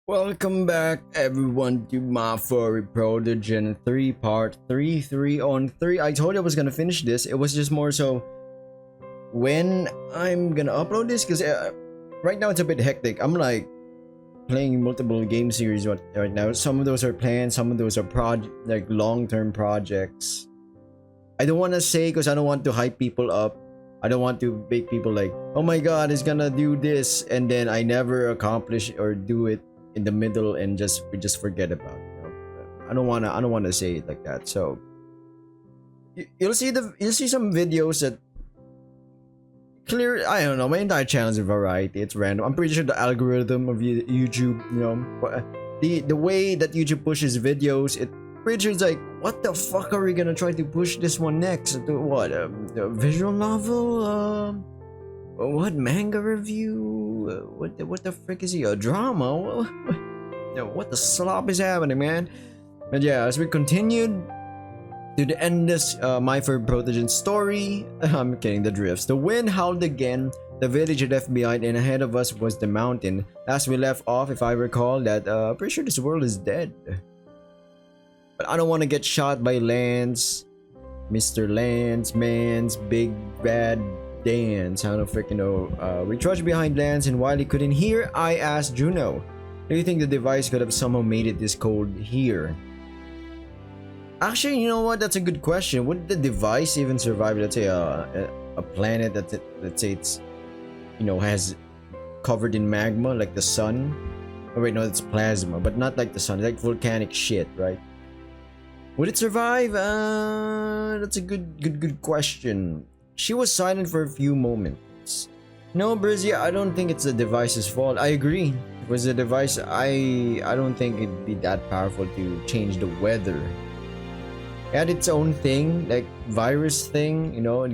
Welcome back everyone to my Furry Protogen 3 part 3 on 3. I told you I was gonna finish this. It was just more so when I'm gonna upload this because right now it's a bit hectic. I'm like playing multiple game series right now. Some of those are planned, some of those are like long-term projects. I don't want to say because I don't want to hype people up. I don't want to make people like, oh my god, it's gonna do this, and then I never accomplish or do it in the middle and we just forget about it. You know? I don't wanna say it like that. So you'll see some videos that clear. I don't know. My entire channel is a variety. It's random. I'm pretty sure the algorithm of YouTube, you know, the way that YouTube pushes videos, it pretty sure it's like, what the fuck are we gonna try to push this one next? What a visual novel? What manga review? What the frick is he? A drama? What the slop is happening, man? But yeah, as we continued to the endless My Fur Protogen story, I'm getting the drifts. The wind howled again. The village left behind, and ahead of us was the mountain. As we left off, if I recall, that pretty sure this world is dead. But I don't want to get shot by Lance, Mr. Lance, Mans, Big Bad Dance. I don't freaking know. We trudged behind Lance, and while he couldn't hear, I asked Juno, do you think the device could have somehow made it this cold here? Actually, you know what? That's a good question. Would the device even survive, let's say, a planet that, let's say, it's, you know, has covered in magma like the sun? Oh wait, no, it's plasma, but not like the sun. It's like volcanic shit, right? Would it survive? That's a good question. She was silent for a few moments. No, Brizzy, I don't think it's the device's fault. I agree. If it was the device, I don't think it'd be that powerful to change the weather. It had its own thing, like virus thing, you know, it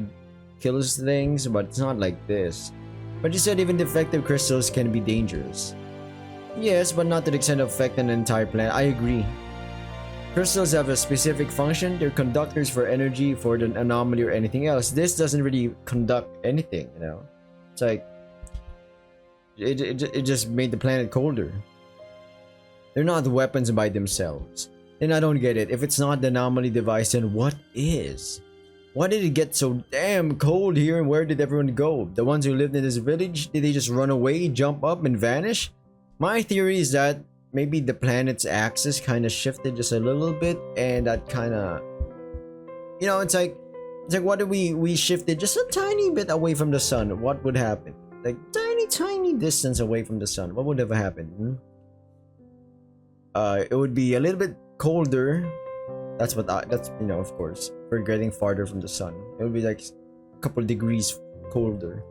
kills things, but it's not like this. But you said even defective crystals can be dangerous. Yes, but not to the extent of affecting an entire planet. I agree. Crystals have a specific function. They're conductors for energy, for the anomaly, or anything else. This doesn't really conduct anything, you know. It's like it just made the planet colder. They're not weapons by themselves. And I don't get it. If it's not the anomaly device, then what is? Why did it get so damn cold here, and where did everyone go? The ones who lived in this village, did they just run away, jump up, and vanish? My theory is that maybe the planet's axis kind of shifted just a little bit, and that kind of, you know, it's like what if we shifted just a tiny bit away from the sun? What would happen? Like tiny distance away from the sun. What would have happened? It would be a little bit colder. That's you know, of course, we're getting farther from the sun. It would be like a couple degrees colder.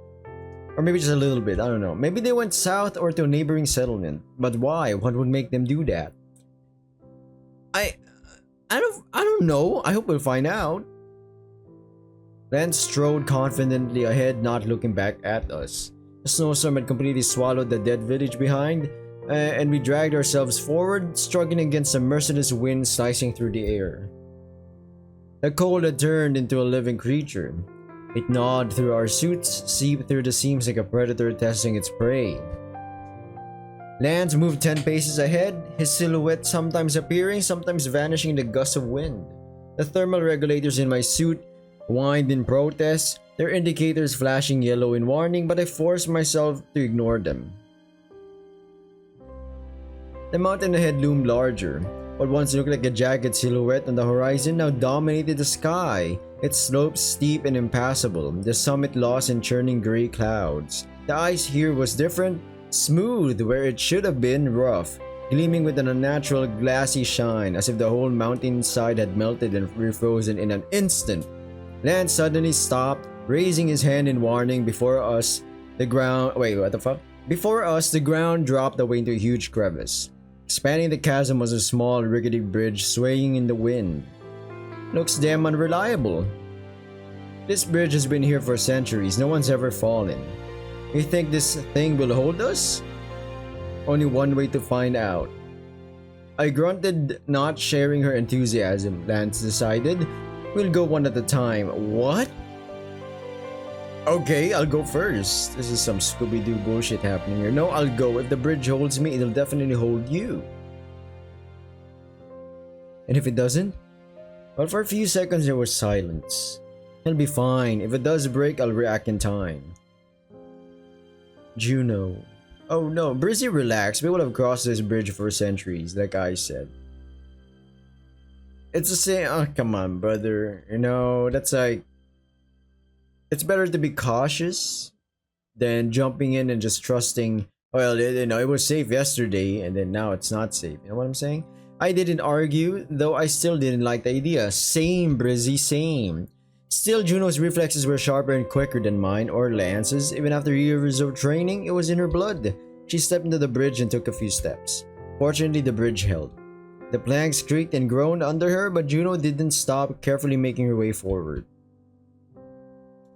Or maybe just a little bit, I don't know. Maybe they went south or to a neighboring settlement. But why? What would make them do that? I don't know. I hope we'll find out. Lance strode confidently ahead, not looking back at us. The snowstorm had completely swallowed the dead village behind, and we dragged ourselves forward, struggling against a merciless wind slicing through the air. The cold had turned into a living creature. It gnawed through our suits, seeped through the seams like a predator testing its prey. Lance moved 10 paces ahead, his silhouette sometimes appearing, sometimes vanishing in the gusts of wind. The thermal regulators in my suit whined in protest, their indicators flashing yellow in warning, but I forced myself to ignore them. The mountain ahead loomed larger. What once looked like a jagged silhouette on the horizon now dominated the sky. Its slopes steep and impassable, the summit lost in churning gray clouds. The ice here was different, smooth where it should have been rough, gleaming with an unnatural glassy shine, as if the whole mountainside had melted and refrozen in an instant. Lance suddenly stopped, raising his hand in warning. Before us, the ground dropped away into a huge crevice. Spanning the chasm was a small, rickety bridge swaying in the wind. Looks damn unreliable. This bridge has been here for centuries. No one's ever fallen. You think this thing will hold us? Only one way to find out. I grunted, not sharing her enthusiasm. Lance decided, we'll go one at a time. What? Okay, I'll go first. This is some Scooby-Doo bullshit happening here. No, I'll go. If the bridge holds me, it'll definitely hold you. And if it doesn't? Well, for a few seconds there was silence. It'll be fine. If it does break, I'll react in time. Juno. Oh no, Brizzy, relax. We would have crossed this bridge for centuries, like I said. It's the same. Oh, come on, brother. You know, that's like. It's better to be cautious than jumping in and just trusting. Well, you know, it was safe yesterday and then now it's not safe. You know what I'm saying? I didn't argue, though I still didn't like the idea. Same, Brizzy, same. Still, Juno's reflexes were sharper and quicker than mine or Lance's. Even after years of training, it was in her blood. She stepped into the bridge and took a few steps. Fortunately, the bridge held. The planks creaked and groaned under her, but Juno didn't stop, carefully making her way forward.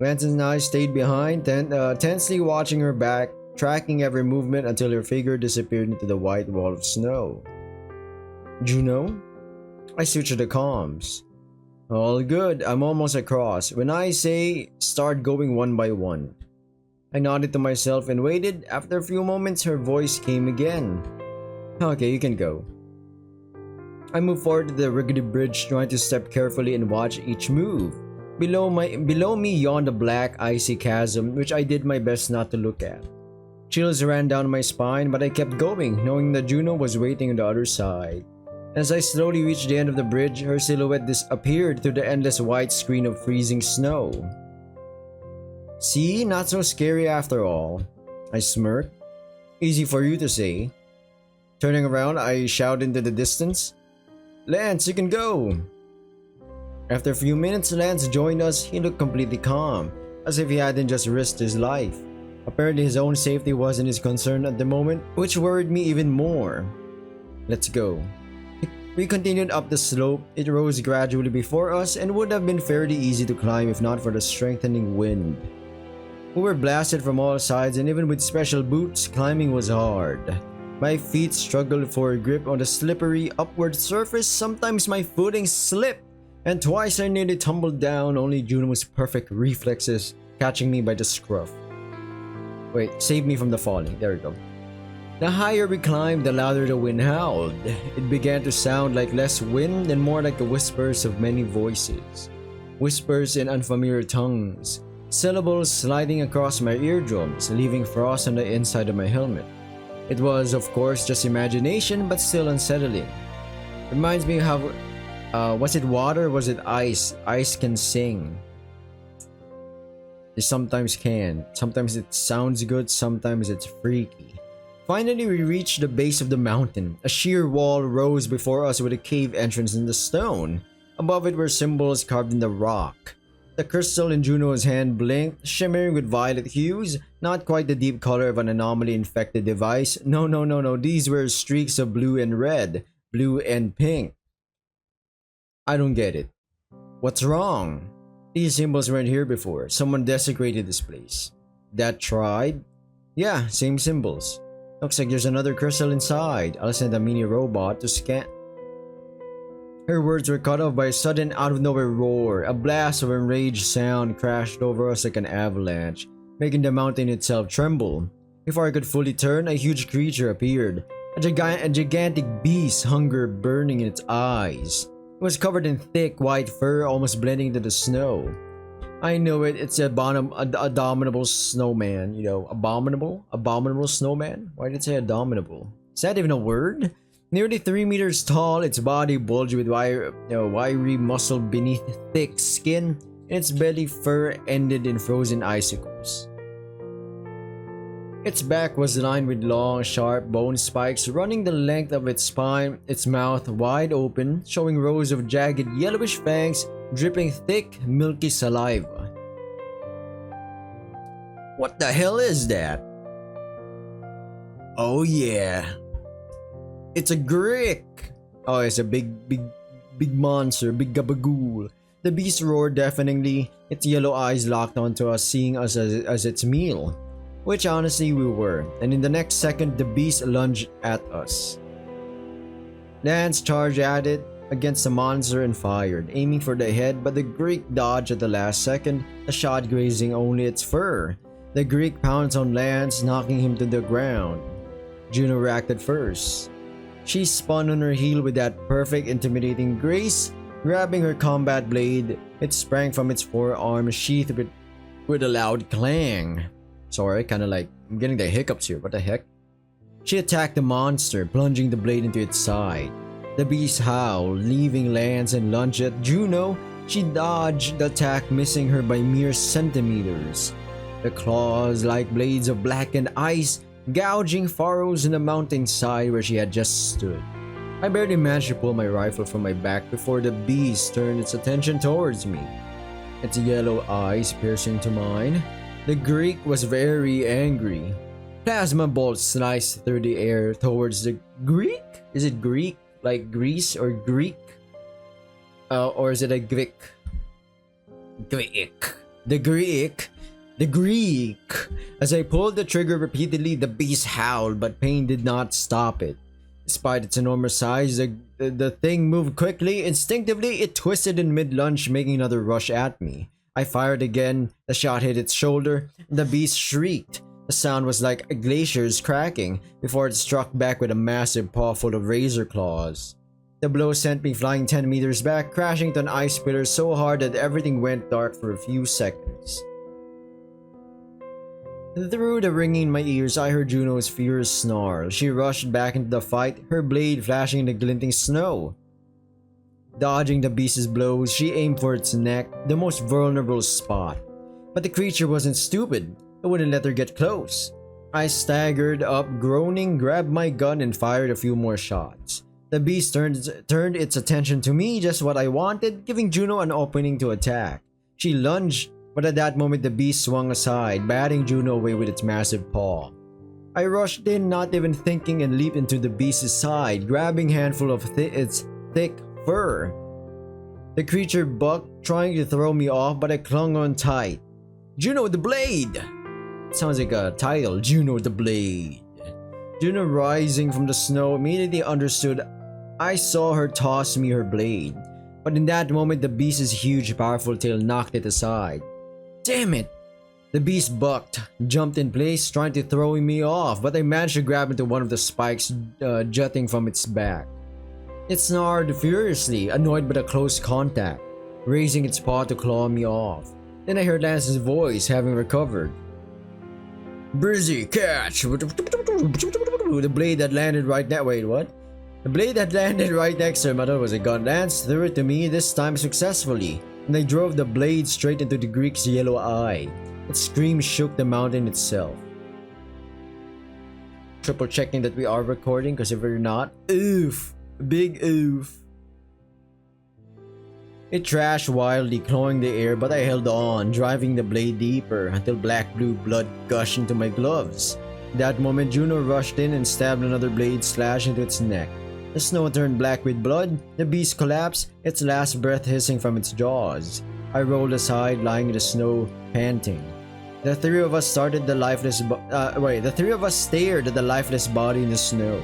Lance and I stayed behind, tensely watching her back, tracking every movement until her figure disappeared into the white wall of snow. Juno? I switched to the comms. All good, I'm almost across. When I say start going one by one. I nodded to myself and waited. After a few moments, her voice came again. Okay, you can go. I moved forward to the rickety bridge, trying to step carefully and watch each move. Below me yawned a black, icy chasm, which I did my best not to look at. Chills ran down my spine, but I kept going, knowing that Juno was waiting on the other side. As I slowly reached the end of the bridge, her silhouette disappeared through the endless white screen of freezing snow. See, not so scary after all. I smirked. Easy for you to say. Turning around, I shouted into the distance. Lance, you can go! After a few minutes, Lance joined us. He looked completely calm, as if he hadn't just risked his life. Apparently his own safety wasn't his concern at the moment, which worried me even more. Let's go. We continued up the slope. It rose gradually before us and would have been fairly easy to climb if not for the strengthening wind. We were blasted from all sides, and even with special boots, climbing was hard. My feet struggled for a grip on the slippery upward surface. Sometimes my footing slipped, and twice I nearly tumbled down, only Juno's perfect reflexes catching me by the scruff. Wait, save me from the falling. There we go. The higher we climbed, the louder the wind howled. It began to sound like less wind and more like the whispers of many voices. Whispers in unfamiliar tongues. Syllables sliding across my eardrums, leaving frost on the inside of my helmet. It was, of course, just imagination, but still unsettling. Reminds me how... was it water or was it ice? Ice can sing. It sometimes can. Sometimes it sounds good, sometimes it's freaky. Finally, we reached the base of the mountain. A sheer wall rose before us with a cave entrance in the stone. Above it were symbols carved in the rock. The crystal in Juno's hand blinked, shimmering with violet hues, not quite the deep color of an anomaly-infected device. No, these were streaks of blue and red, blue and pink. I don't get it. What's wrong? These symbols weren't here before. Someone desecrated this place. That tried? Yeah, same symbols. Looks like there's another crystal inside. I'll send a mini robot to scan. Her words were cut off by a sudden out-of-nowhere roar. A blast of enraged sound crashed over us like an avalanche, making the mountain itself tremble. Before I could fully turn, a huge creature appeared. A gigantic beast, hunger burning in its eyes. It was covered in thick white fur, almost blending into the snow. I know it, it's an abominable snowman, you know, abominable snowman? Why did it say abominable? Is that even a word? Nearly 3 meters tall, its body bulged with wiry muscle beneath thick skin, and its belly fur ended in frozen icicles. Its back was lined with long, sharp bone spikes running the length of its spine, its mouth wide open, showing rows of jagged yellowish fangs dripping thick, milky saliva. What the hell is that? Oh yeah. It's a grick! Oh, it's a big monster, big gabagool. The beast roared deafeningly, its yellow eyes locked onto us, seeing us as its meal. Which honestly we were, and in the next second the beast lunged at us. Lance charged at it, against the monster and fired, aiming for the head, but the Greek dodged at the last second, the shot grazing only its fur. The Greek pounced on Lance, knocking him to the ground. Juno reacted first. She spun on her heel with that perfect, intimidating grace. Grabbing her combat blade, it sprang from its forearm, sheathed with a loud clang. Sorry, kinda like, I'm getting the hiccups here, what the heck? She attacked the monster, plunging the blade into its side. The beast howled, leaving Lance and lunged at Juno. She dodged the attack, missing her by mere centimeters. The claws, like blades of blackened ice, gouging furrows in the mountainside where she had just stood. I barely managed to pull my rifle from my back before the beast turned its attention towards me. Its yellow eyes piercing to mine. The Greek was very angry. Plasma bolts sliced through the air towards the Greek? Is it Greek? Like Greece or Greek? Or is it a Greek? Greek. The Greek. The Greek. As I pulled the trigger repeatedly, the beast howled, but pain did not stop it. Despite its enormous size, the thing moved quickly. Instinctively, it twisted in mid-lunge, making another rush at me. I fired again. The shot hit its shoulder. The beast shrieked. The sound was like glaciers cracking before it struck back with a massive paw full of razor claws. The blow sent me flying 10 meters back, crashing to an ice pillar so hard that everything went dark for a few seconds. Through the ringing in my ears, I heard Juno's furious snarl. She rushed back into the fight, her blade flashing in the glinting snow. Dodging the beast's blows, she aimed for its neck, the most vulnerable spot. But the creature wasn't stupid. It wouldn't let her get close. I staggered up, groaning, grabbed my gun, and fired a few more shots. The beast turned its attention to me, just what I wanted, giving Juno an opening to attack. She lunged, but at that moment the beast swung aside, batting Juno away with its massive paw. I rushed in, not even thinking, and leaped into the beast's side, grabbing a handful of its thick fur. The creature bucked, trying to throw me off, but I clung on tight. Juno the Blade! Sounds like a title, Juno the Blade. Juno, rising from the snow, immediately understood. I saw her toss me her blade, but in that moment the beast's huge, powerful tail knocked it aside. Damn it! The beast bucked, jumped in place, trying to throw me off, but I managed to grab into one of the spikes jutting from its back. It snarled furiously, annoyed by the close contact, raising its paw to claw me off. Then I heard Lance's voice, having recovered. Brizzy, catch! The blade that landed right next. Wait, what? The blade that landed right next to him, I thought it was a gun. Lance threw it to me, this time successfully, and I drove the blade straight into the Greek's yellow eye. Its scream shook the mountain itself. Triple checking that we are recording, because if we're not, oof! Big oof! It trashed wildly, clawing the air, but I held on, driving the blade deeper until black-blue blood gushed into my gloves. At that moment, Juno rushed in and stabbed another blade slash into its neck. The snow turned black with blood, the beast collapsed, its last breath hissing from its jaws. I rolled aside, lying in the snow, panting. The three of us stared at the lifeless body in the snow.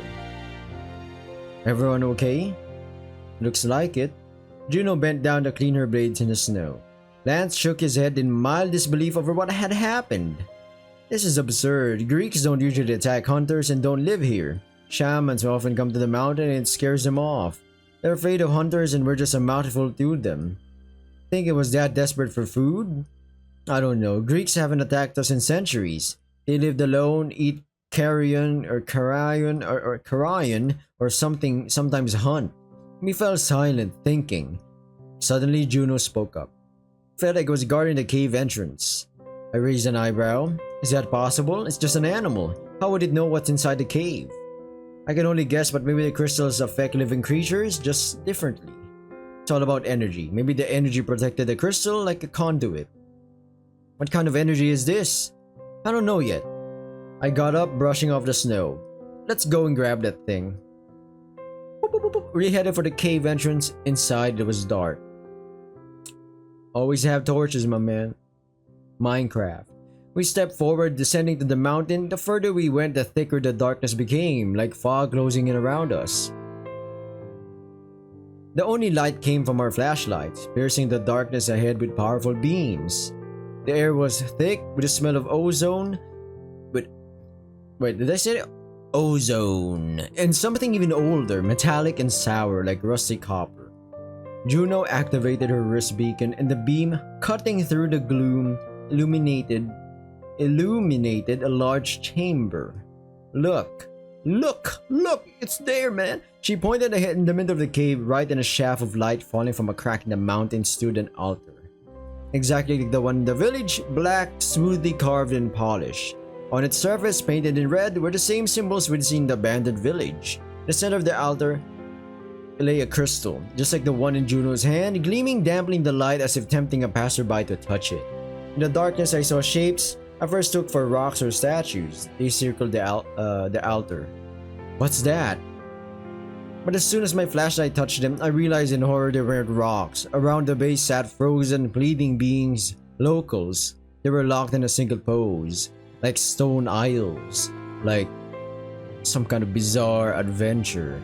Everyone okay? Looks like it. Juno bent down to clean her blades in the snow. Lance shook his head in mild disbelief over what had happened. This is absurd. Greeks don't usually attack hunters and don't live here. Shamans often come to the mountain and it scares them off. They're afraid of hunters and we're just a mouthful to them. Think it was that desperate for food? I don't know. Greeks haven't attacked us in centuries. They lived alone, eat carrion or something, sometimes hunt. We fell silent, thinking. Suddenly, Juno spoke up. Felt like it was guarding the cave entrance. I raised an eyebrow. Is that possible? It's just an animal. How would it know what's inside the cave? I can only guess, but maybe the crystals affect living creatures just differently. It's all about energy. Maybe the energy protected the crystal like a conduit. What kind of energy is this? I don't know yet. I got up, brushing off the snow. Let's go and grab that thing. We headed for the cave entrance. Inside, it was dark. Always have torches, my man. Minecraft. We stepped forward, descending to the mountain. The further we went, the thicker the darkness became, like fog closing in around us. The only light came from our flashlights, piercing the darkness ahead with powerful beams. The air was thick with the smell of ozone. But wait, did I say it? Ozone. And something even older, metallic and sour like rusty copper. Juno activated her wrist beacon and the beam, cutting through the gloom, illuminated a large chamber. Look, it's there, man. She pointed ahead. In the middle of the cave, right in a shaft of light falling from a crack in the mountain, stood an altar. Exactly like the one in the village, black, smoothly carved and polished. On its surface, painted in red, were the same symbols we'd seen in the abandoned village. In the center of the altar lay a crystal, just like the one in Juno's hand, gleaming, dampening the light as if tempting a passerby to touch it. In the darkness, I saw shapes I first took for rocks or statues. They circled the altar. What's that? But as soon as my flashlight touched them, I realized in horror they weren't rocks. Around the base sat frozen, bleeding beings, locals. They were locked in a single pose, like stone idols, like some kind of bizarre adventure.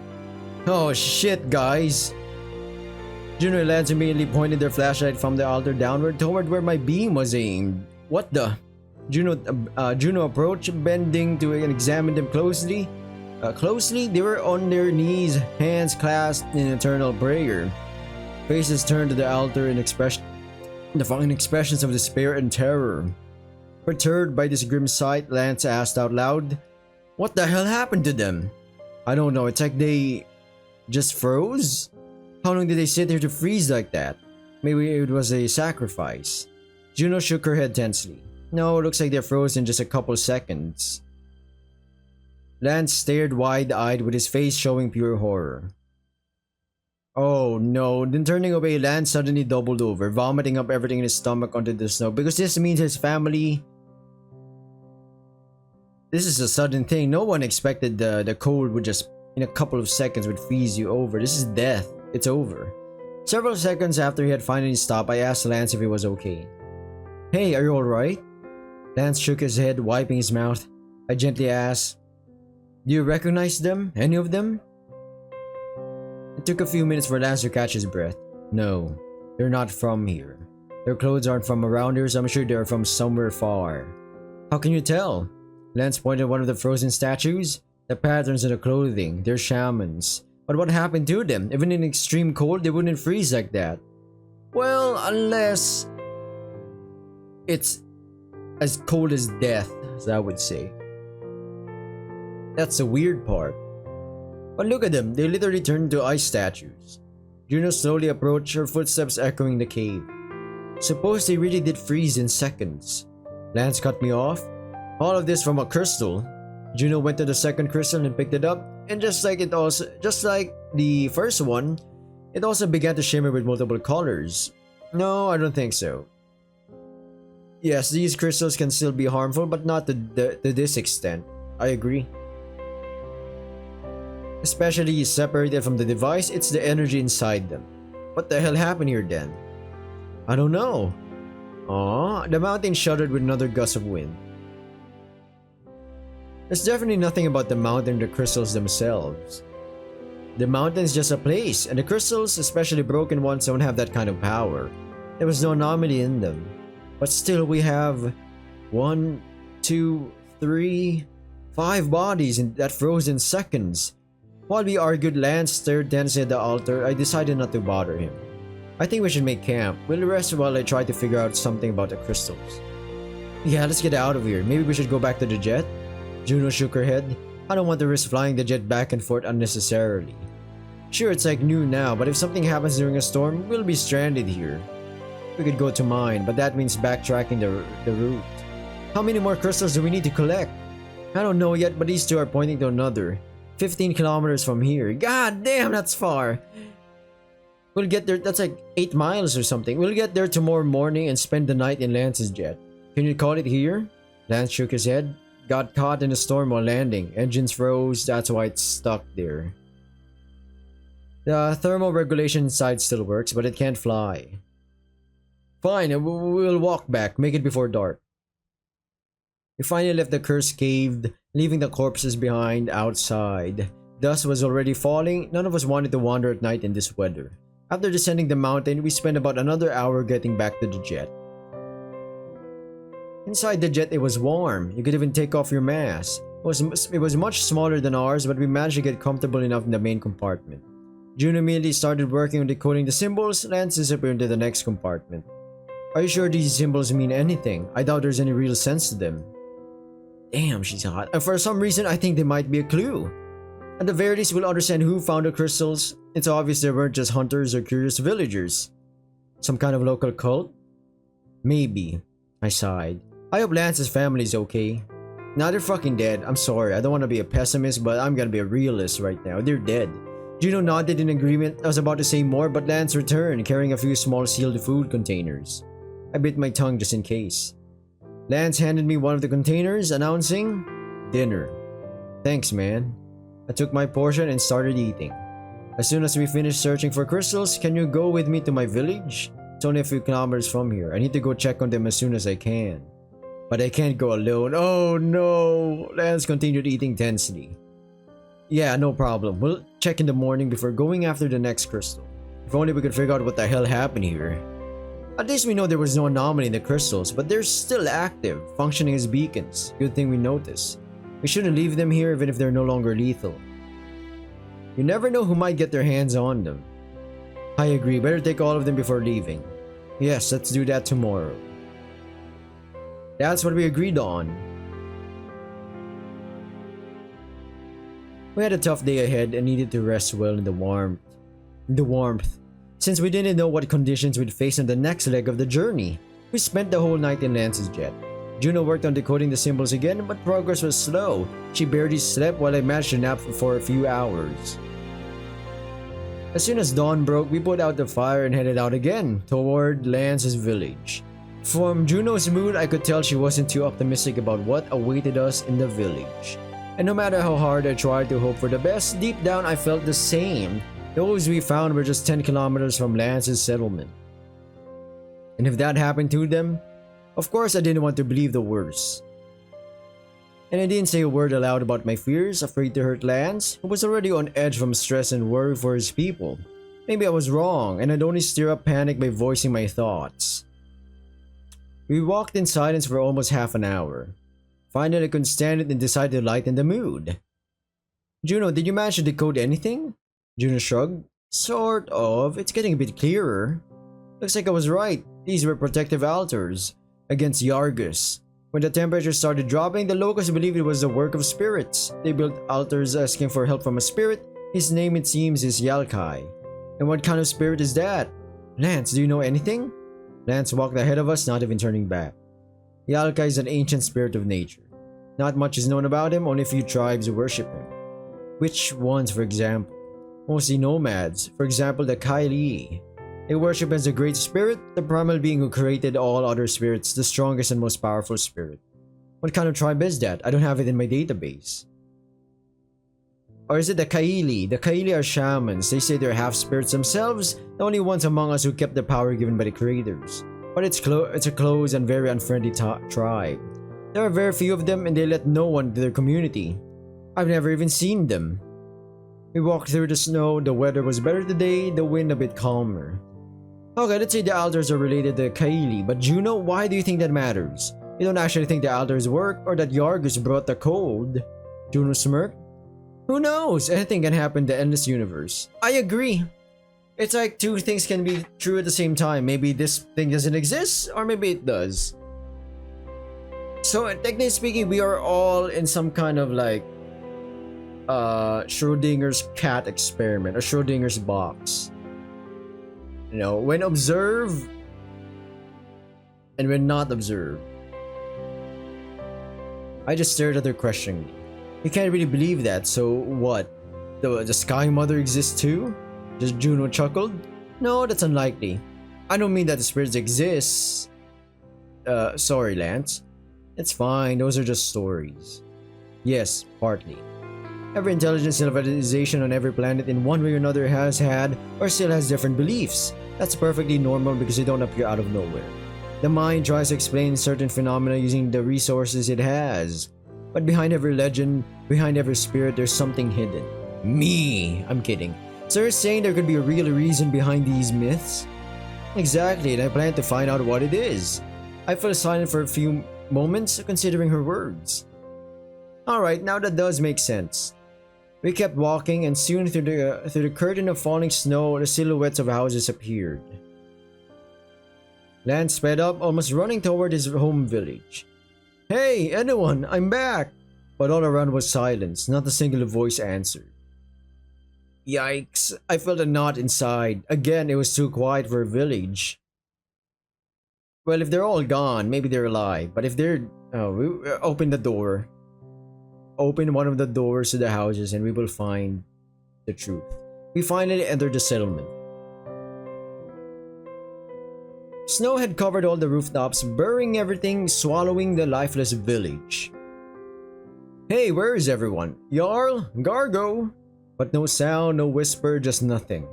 Oh shit, guys! Juno and Lance immediately pointed their flashlight from the altar downward toward where my beam was aimed. What the? Juno approached, bending to examine them closely. They were on their knees, hands clasped in eternal prayer. Faces turned to the altar in defiant expressions of despair and terror. Perturbed by this grim sight, Lance asked out loud, "What the hell happened to them?" "I don't know, it's like they just froze? How long did they sit here to freeze like that? Maybe it was a sacrifice." Juno shook her head tensely. "No, it looks like they're frozen in just a couple seconds." Lance stared wide-eyed with his face showing pure horror. Oh no, then turning away, Lance suddenly doubled over, vomiting up everything in his stomach onto the snow because this means his family... This is a sudden thing. No one expected the cold would just, in a couple of seconds, would freeze you over. This is death. It's over. Several seconds after he had finally stopped, I asked Lance if he was okay. "Hey, are you alright?" Lance shook his head, wiping his mouth. I gently asked, "Do you recognize them? Any of them?" It took a few minutes for Lance to catch his breath. "No, they're not from here. Their clothes aren't from around here, so I'm sure they're from somewhere far." "How can you tell?" Lance pointed at one of the frozen statues. "The patterns in the clothing, they're shamans. But what happened to them? Even in extreme cold, they wouldn't freeze like that." "Well, unless it's as cold as death, as I would say." "That's the weird part. But look at them, they literally turned into ice statues." Juno slowly approached, her footsteps echoing the cave. "Suppose they really did freeze in seconds." Lance cut me off. "All of this from a crystal." Juno went to the second crystal and picked it up, and just like the first one, it also began to shimmer with multiple colors. "No, I don't think so." "Yes, these crystals can still be harmful, but not to this extent." I agree. "Especially separated from the device, it's the energy inside them." "What the hell happened here then?" "I don't know." Aww, the mountain shuddered with another gust of wind. "There's definitely nothing about the mountain or the crystals themselves. The mountain's just a place, and the crystals, especially broken ones, don't have that kind of power. There was no anomaly in them. But still, we have 1, 2, 3, 5 bodies that froze in seconds." While we argued, Lance stared tensely at the altar. I decided not to bother him. "I think we should make camp. We'll rest while I try to figure out something about the crystals." "Yeah, let's get out of here. Maybe we should go back to the jet?" Juno shook her head. "I don't want to risk flying the jet back and forth unnecessarily. Sure, it's like noon now, but if something happens during a storm, we'll be stranded here. We could go to mine, but that means backtracking the route. How many more crystals do we need to collect?" "I don't know yet, but these two are pointing to another. 15 kilometers from here." God damn, that's far. "We'll get there, that's like 8 miles or something. We'll get there tomorrow morning and spend the night in Lance's jet. Can you call it here?" Lance shook his head. "Got caught in a storm while landing. Engines froze, that's why it's stuck there. The thermal regulation inside still works, but it can't fly." "Fine, we'll walk back. Make it before dark." We finally left the cursed cave, leaving the corpses behind outside. Dusk was already falling. None of us wanted to wander at night in this weather. After descending the mountain, we spent about another hour getting back to the jet. Inside the jet, it was warm. You could even take off your mask. It was much smaller than ours, but we managed to get comfortable enough in the main compartment. June immediately started working on decoding the symbols. Lance disappeared into the next compartment. Are you sure these symbols mean anything? I doubt there's any real sense to them. Damn, she's hot. And for some reason, I think they might be a clue. At the very least, we'll understand who found the crystals. It's obvious they weren't just hunters or curious villagers. Some kind of local cult? Maybe. I sighed. I hope Lance's family is okay. Now they're fucking dead. I'm sorry, I don't want to be a pessimist, but I'm gonna be a realist right now. They're dead. Juno nodded in agreement. I was about to say more, but Lance returned, carrying a few small sealed food containers. I bit my tongue just in case. Lance handed me one of the containers, announcing, "Dinner." Thanks, man. I took my portion and started eating. As soon as we finished searching for crystals, can you go with me to my village? It's only a few kilometers from here. I need to go check on them as soon as I can. But I can't go alone. Oh no! Lance continued eating tensely. Yeah, no problem. We'll check in the morning before going after the next crystal. If only we could figure out what the hell happened here. At least we know there was no anomaly in the crystals, but they're still active, functioning as beacons. Good thing we noticed. We shouldn't leave them here even if they're no longer lethal. You never know who might get their hands on them. I agree, better take all of them before leaving. Yes, let's do that tomorrow. That's what we agreed on. We had a tough day ahead and needed to rest well in the warmth. Since we didn't know what conditions we'd face on the next leg of the journey, we spent the whole night in Lance's jet. Juno worked on decoding the symbols again, but progress was slow. She barely slept while I managed to nap for a few hours. As soon as dawn broke, we put out the fire and headed out again, toward Lance's village. From Juno's mood, I could tell she wasn't too optimistic about what awaited us in the village. And no matter how hard I tried to hope for the best, deep down I felt the same. Those we found were just 10 kilometers from Lance's settlement. And if that happened to them, of course I didn't want to believe the worst. And I didn't say a word aloud about my fears, afraid to hurt Lance, who was already on edge from stress and worry for his people. Maybe I was wrong, and I'd only stir up panic by voicing my thoughts. We walked in silence for almost half an hour. Finally, I couldn't stand it and decided to lighten the mood. Juno, did you manage to decode anything? Juno shrugged. Sort of. It's getting a bit clearer. Looks like I was right. These were protective altars against Yargus. When the temperature started dropping, the locals believed it was the work of spirits. They built altars asking for help from a spirit. His name, it seems, is Yalkai. And what kind of spirit is that? Lance, do you know anything? Lance walked ahead of us, not even turning back. Yalkai is an ancient spirit of nature. Not much is known about him, only a few tribes worship him. Which ones, for example? Mostly nomads, for example the Kaili. They worship as a great spirit, the primal being who created all other spirits, the strongest and most powerful spirit. What kind of tribe is that? I don't have it in my database. Or is it the Kaili? The Kaili are shamans. They say they're half spirits themselves, the only ones among us who kept the power given by the creators. But it's a close and very unfriendly tribe. There are very few of them and they let no one into their community. I've never even seen them. We walked through the snow, the weather was better today, the wind a bit calmer. Okay, let's say the altars are related to Kaili, but Juno, why do you think that matters? You don't actually think the altars work or that Yargus brought the cold? Juno smirked. Who knows? Anything can happen in the endless universe. I agree. It's like two things can be true at the same time. Maybe this thing doesn't exist, or maybe it does. So technically speaking, we are all in some kind of like Schrodinger's cat experiment or Schrodinger's box. You know, when observed and when not observed. I just stared at her questioningly. You can't really believe that, so what? The Sky Mother exists too? Just Juno chuckled. No, that's unlikely. I don't mean that the spirits exist. Sorry, Lance. It's fine, those are just stories. Yes, partly. Every intelligent civilization on every planet in one way or another has had or still has different beliefs. That's perfectly normal because they don't appear out of nowhere. The mind tries to explain certain phenomena using the resources it has. But behind every legend, behind every spirit, there's something hidden. Me! I'm kidding. So you're saying there could be a real reason behind these myths? Exactly, and I plan to find out what it is. I fell silent for a few moments, considering her words. Alright, now that does make sense. We kept walking, and soon through the curtain of falling snow, the silhouettes of houses appeared. Lance sped up, almost running toward his home village. Hey, anyone, I'm back! But all around was silence, not a single voice answered. Yikes, I felt a knot inside. Again, it was too quiet for a village. Well, if they're all gone, maybe they're alive. But if they're... open the door. Open one of the doors to the houses and we will find the truth. We finally entered the settlement. Snow had covered all the rooftops, burying everything, swallowing the lifeless village. Hey, where is everyone? Jarl? Gargo? But no sound, no whisper, just nothing.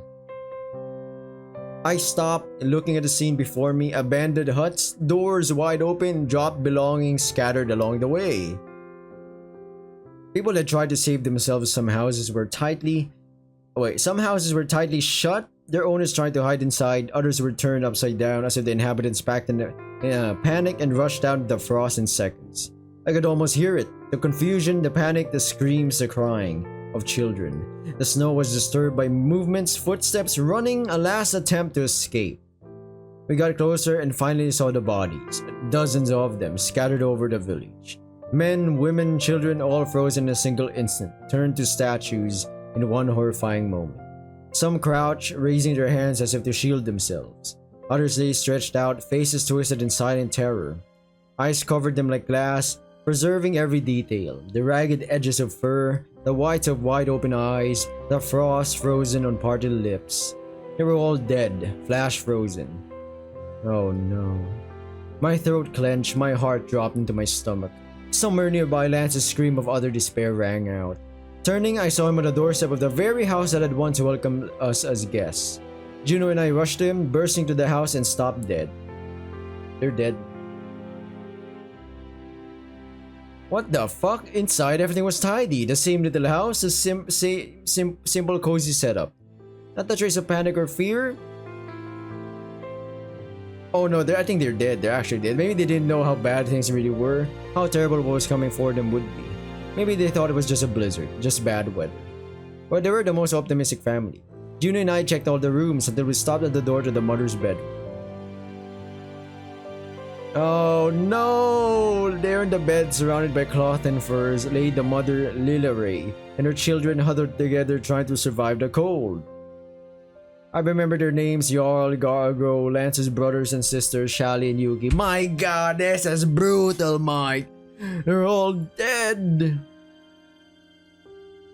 I stopped, looking at the scene before me, abandoned huts, doors wide open, dropped belongings scattered along the way. People had tried to save themselves. Some houses were tightly shut, their owners tried to hide inside, others were turned upside down as if the inhabitants packed in a panic and rushed out of the frost in seconds. I could almost hear it, the confusion, the panic, the screams, the crying of children. The snow was disturbed by movements, footsteps, running, a last attempt to escape. We got closer and finally saw the bodies, dozens of them scattered over the village. Men, women, children, all frozen in a single instant, turned to statues in one horrifying moment. Some crouched, raising their hands as if to shield themselves. Others lay stretched out, faces twisted in silent terror. Ice covered them like glass, preserving every detail. The ragged edges of fur, the whites of wide-open eyes, the frost frozen on parted lips. They were all dead, flash frozen. Oh no. My throat clenched, my heart dropped into my stomach. Somewhere nearby, Lance's scream of utter despair rang out. Turning, I saw him on the doorstep of the very house that had once welcomed us as guests. Juno and I rushed to him, bursting to the house and stopped dead. They're dead. What the fuck? Inside, everything was tidy. The same little house, the simple cozy setup. Not a trace of panic or fear. Oh no, I think they're dead. They're actually dead. Maybe they didn't know how bad things really were, how terrible what was coming for them would be. Maybe they thought it was just a blizzard, just bad weather. But they were the most optimistic family. Juno and I checked all the rooms until we stopped at the door to the mother's bedroom. Oh no! There in the bed, surrounded by cloth and furs, lay the mother Lilaray and her children huddled together trying to survive the cold. I remember their names: Jarl, Gargo, Lance's brothers and sisters, Shally and Yuki. My god, this is brutal, Mike! They're all dead!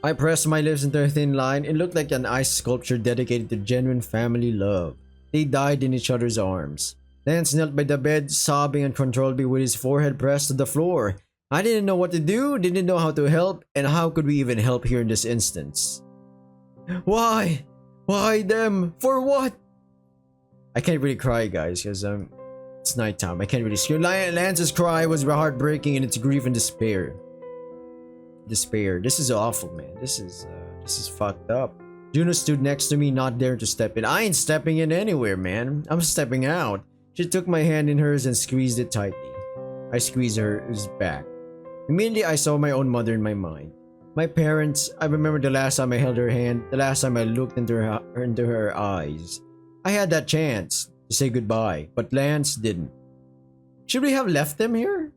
I pressed my lips into a thin line. It looked like an ice sculpture dedicated to genuine family love. They died in each other's arms. Lance knelt by the bed, sobbing uncontrollably with his forehead pressed to the floor. I didn't know what to do, didn't know how to help, and how could we even help here in this instance? Why? Why them? For what? I can't really cry, guys, because it's nighttime. I can't really scream. Lance's cry was heartbreaking in its grief and despair. Despair. This is awful, man. This is fucked up. Juno stood next to me, not daring to step in. I ain't stepping in anywhere, man. I'm stepping out. She took my hand in hers and squeezed it tightly. I squeezed hers back. Immediately, I saw my own mother in my mind. My parents. I remember the last time I held her hand, the last time I looked into her eyes. I had that chance to say goodbye, but Lance didn't. Should we have left them here?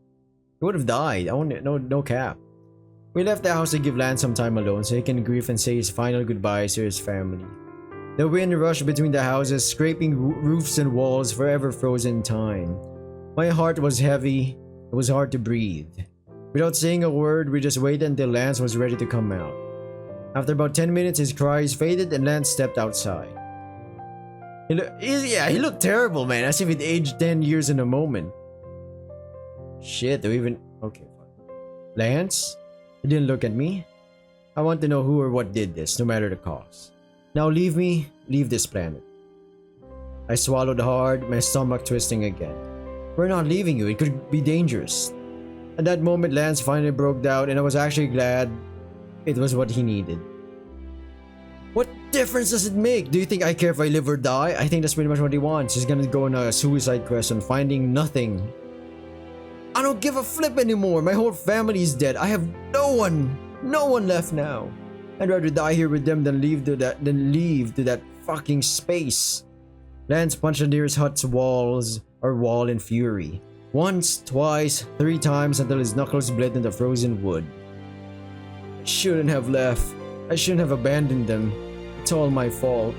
He would have died. No cap. We left the house to give Lance some time alone so he can grieve and say his final goodbyes to his family. The wind rushed between the houses, scraping roofs and walls, forever frozen in time. My heart was heavy. It was hard to breathe. Without saying a word, we just waited until Lance was ready to come out. After about 10 minutes, his cries faded and Lance stepped outside. He looked terrible, man, as if he'd aged 10 years in a moment. Shit, okay, fine. Lance? He didn't look at me. I want to know who or what did this, no matter the cost. Now leave me, leave this planet. I swallowed hard, my stomach twisting again. We're not leaving you, it could be dangerous. At that moment, Lance finally broke down, and I was actually glad it was what he needed. What difference does it make? Do you think I care if I live or die? I think that's pretty much what he wants. He's gonna go on a suicide quest on finding nothing. I don't give a flip anymore. My whole family is dead. I have no one left now. I'd rather die here with them than leave to that fucking space. Lance punched the nearest hut's wall in fury. Once, twice, 3 times until his knuckles bled into frozen wood. I shouldn't have left. I shouldn't have abandoned them. It's all my fault.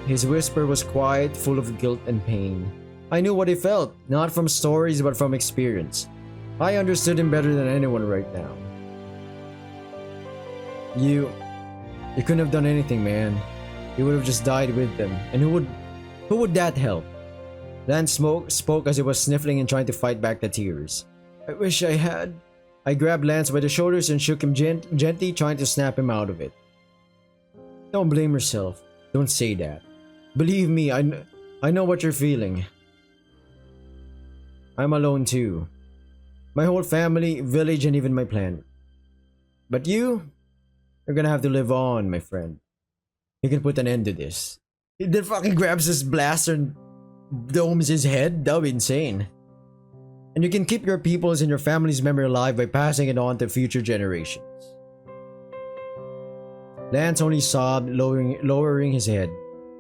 His whisper was quiet, full of guilt and pain. I knew what he felt, not from stories but from experience. I understood him better than anyone right now. You couldn't have done anything, man. You would have just died with them. And who would that help? Lance spoke as he was sniffling and trying to fight back the tears. I wish I had. I grabbed Lance by the shoulders and shook him gently, trying to snap him out of it. Don't blame yourself. Don't say that. Believe me, I know what you're feeling. I'm alone too. My whole family, village, and even my planet. But you're gonna have to live on, my friend. You can put an end to this. He then fucking grabs his blaster and domes his head. That would be insane. And you can keep your people's and your family's memory alive by passing it on to future generations. Lance only sobbed, lowering his head.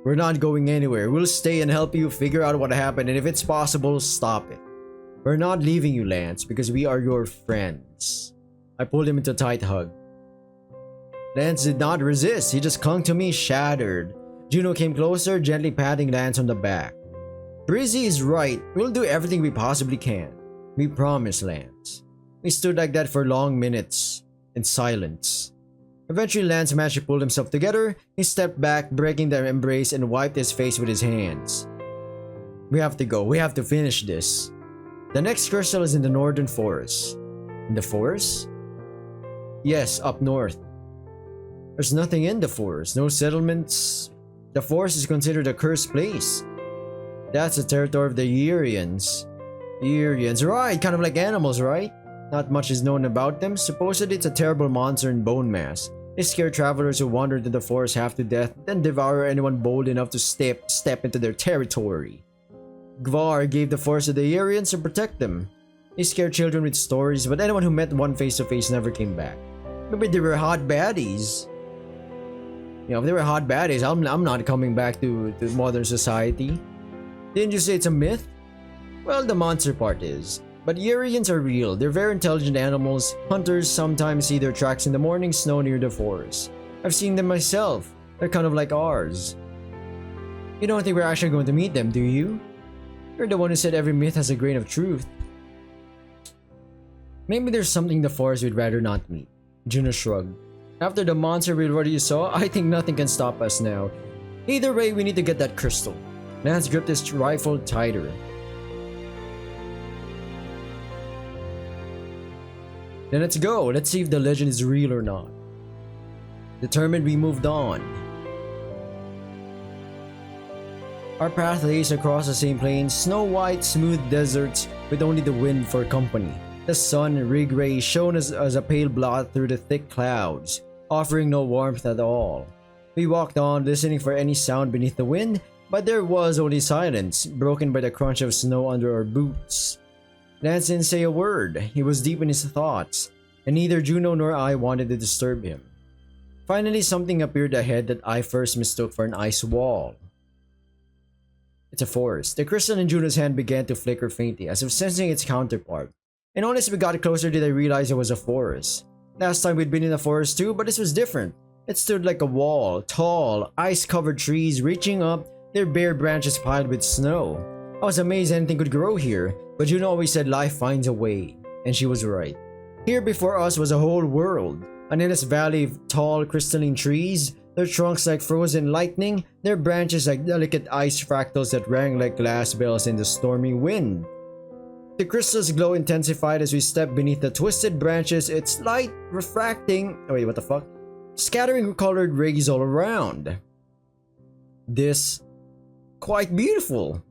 We're not going anywhere. We'll stay and help you figure out what happened, and if it's possible, stop it. We're not leaving you, Lance, because we are your friends. I pulled him into a tight hug. Lance did not resist. He just clung to me, shattered. Juno came closer, gently patting Lance on the back. Breezy is right. We'll do everything we possibly can. We promise, Lance. We stood like that for long minutes, in silence. Eventually, Lance managed to pull himself together. He stepped back, breaking their embrace, and wiped his face with his hands. We have to go. We have to finish this. The next crystal is in the northern forest. In the forest? Yes, up north. There's nothing in the forest. No settlements. The forest is considered a cursed place. That's the territory of the Yerians. Yerians, right, kind of like animals, right? Not much is known about them. Supposedly it's a terrible monster in bone mass. They scare travelers who wander into the forest half to death, then devour anyone bold enough to step into their territory. Gvar gave the forest to the Yerians to protect them. They scared children with stories, but anyone who met one face to face never came back. Maybe they were hot baddies. You know, if they were hot baddies, I'm not coming back to modern society. Didn't you say it's a myth? Well, the monster part is. But Yerians are real. They're very intelligent animals. Hunters sometimes see their tracks in the morning snow near the forest. I've seen them myself. They're kind of like ours. You don't think we're actually going to meet them, do you? You're the one who said every myth has a grain of truth. Maybe there's something in the forest we'd rather not meet. Juno shrugged. After the monster we already saw, I think nothing can stop us now. Either way, we need to get that crystal. Lance gripped his rifle tighter. Then let's go. Let's see if the legend is real or not. Determined, we moved on. Our path lays across the same plains, snow-white, smooth deserts with only the wind for company. The sun, rig rays, shone as a pale blot through the thick clouds, offering no warmth at all. We walked on, listening for any sound beneath the wind, but there was only silence, broken by the crunch of snow under our boots. Lance didn't say a word. He was deep in his thoughts, and neither Juno nor I wanted to disturb him. Finally, something appeared ahead that I first mistook for an ice wall. It's a forest. The crystal in Juno's hand began to flicker faintly, as if sensing its counterpart. And only as we got closer did I realize it was a forest. Last time we'd been in a forest too, but this was different. It stood like a wall, tall, ice-covered trees reaching up, their bare branches piled with snow. I was amazed anything could grow here, but Juno always said life finds a way, and she was right. Here before us was a whole world, an endless valley of tall, crystalline trees, their trunks like frozen lightning, their branches like delicate ice fractals that rang like glass bells in the stormy wind. The crystal's glow intensified as we stepped beneath the twisted branches, its light refracting, scattering colored rays all around. This, quite beautiful.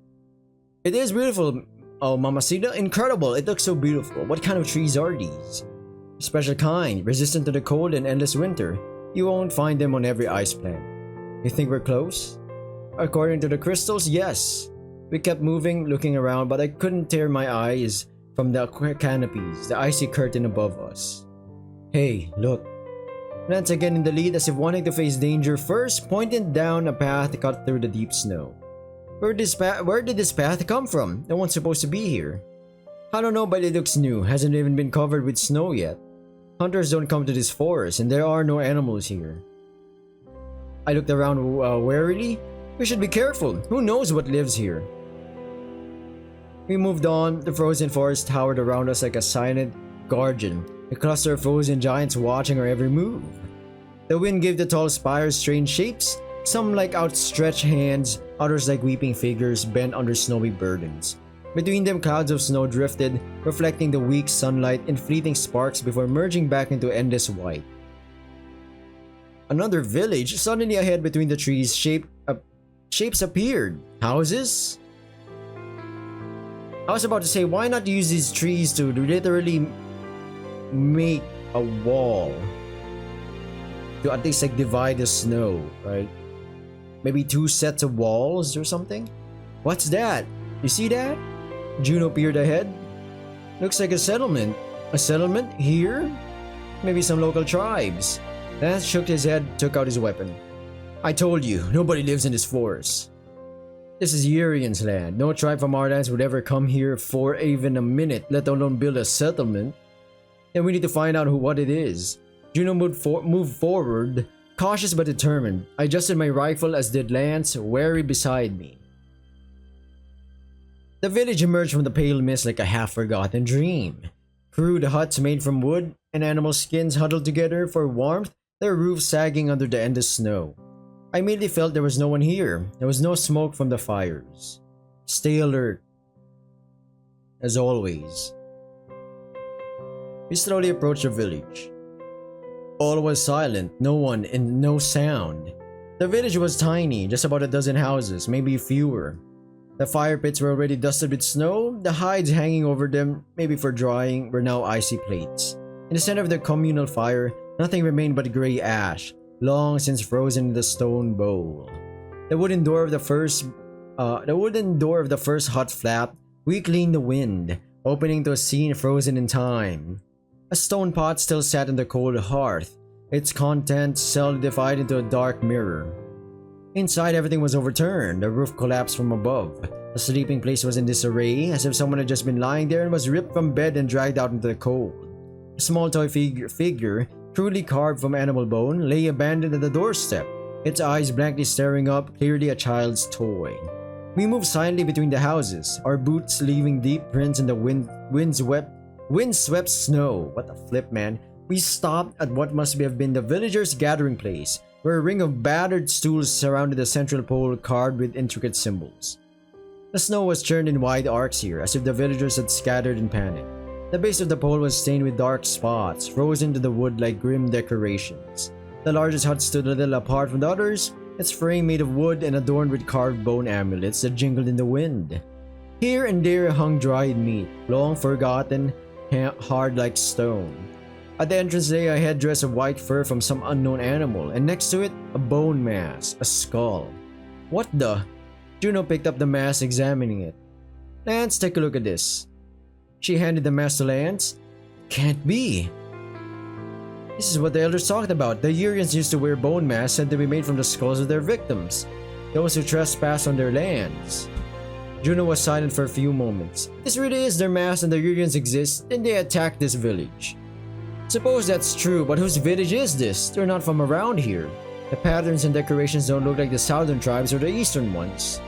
It is beautiful. Oh, Mamacita, incredible. It looks so beautiful. What kind of trees are these? Special kind, resistant to the cold and endless winter. You won't find them on every ice planet. You think we're close? According to the crystals, yes. We kept moving, looking around, but I couldn't tear my eyes from the canopies, the icy curtain above us. Hey, look. Lance again in the lead as if wanting to face danger first, pointed down a path cut through the deep snow. Where did this path come from? No one's supposed to be here. I don't know, but it looks new. Hasn't even been covered with snow yet. Hunters don't come to this forest, and there are no animals here. I looked around warily. We should be careful. Who knows what lives here? We moved on. The frozen forest towered around us like a silent guardian, a cluster of frozen giants watching our every move. The wind gave the tall spires strange shapes, some like outstretched hands, others like weeping figures bent under snowy burdens. Between them, clouds of snow drifted, reflecting the weak sunlight in fleeting sparks before merging back into endless white. Another village. Suddenly ahead between the trees, shapes appeared. Houses? I was about to say, why not use these trees to literally make a wall? To at least like divide the snow, right? Maybe 2 sets of walls or something? What's that? You see that? Juno peered ahead. Looks like a settlement. A settlement? Here? Maybe some local tribes. Lance shook his head, took out his weapon. I told you, nobody lives in this forest. This is Urian's land. No tribe from our lands would ever come here for even a minute, let alone build a settlement. Then we need to find out what it is. Juno moved forward, cautious but determined. I adjusted my rifle as did Lance, wary beside me. The village emerged from the pale mist like a half-forgotten dream. Crude huts made from wood and animal skins huddled together for warmth, their roofs sagging under the endless snow. I immediately felt there was no one here. There was no smoke from the fires. Stay alert. As always. We slowly approached the village. All was silent, no one and no sound. The village was tiny, just about a dozen houses, maybe fewer. The fire pits were already dusted with snow, the hides hanging over them, maybe for drying, were now icy plates. In the center of the communal fire, nothing remained but gray ash, long since frozen in the stone bowl. The wooden door of the first hut flapped, weakly in the wind, opening to a scene frozen in time. A stone pot still sat on the cold hearth, its contents solidified into a dark mirror. Inside, everything was overturned. The roof collapsed from above. The sleeping place was in disarray, as if someone had just been lying there and was ripped from bed and dragged out into the cold. A small toy figure, crudely carved from animal bone, lay abandoned at the doorstep, its eyes blankly staring up, clearly a child's toy. We moved silently between the houses, our boots leaving deep prints in the wind-swept snow. What the flip, man. We stopped at what must have been the villagers' gathering place, where a ring of battered stools surrounded the central pole carved with intricate symbols. The snow was churned in wide arcs here, as if the villagers had scattered in panic. The base of the pole was stained with dark spots, frozen to the wood like grim decorations. The largest hut stood a little apart from the others, its frame made of wood and adorned with carved bone amulets that jingled in the wind. Here and there hung dried meat, long forgotten, hard like stone. At the entrance lay a headdress of white fur from some unknown animal, and next to it, a bone mass, a skull. What the? Juno picked up the mass, examining it. Lance, take a look at this. She handed the mass to Lance. Can't be. This is what the elders talked about. The Urians used to wear bone masks said to be made from the skulls of their victims, those who trespassed on their lands. Juno was silent for a few moments. If this really is their mask and the Urians exist, then they attacked this village. Suppose that's true, but whose village is this? They're not from around here. The patterns and decorations don't look like the southern tribes or the eastern ones.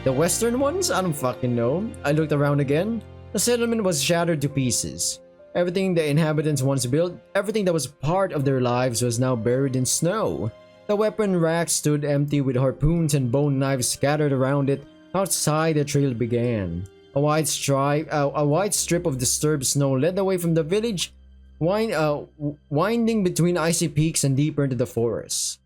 The western ones? I don't fucking know. I looked around again. The settlement was shattered to pieces. Everything the inhabitants once built, everything that was part of their lives was now buried in snow. The weapon rack stood empty with harpoons and bone knives scattered around it. Outside, the trail began. A wide strip of disturbed snow led away from the village, winding between icy peaks and deeper into the forest.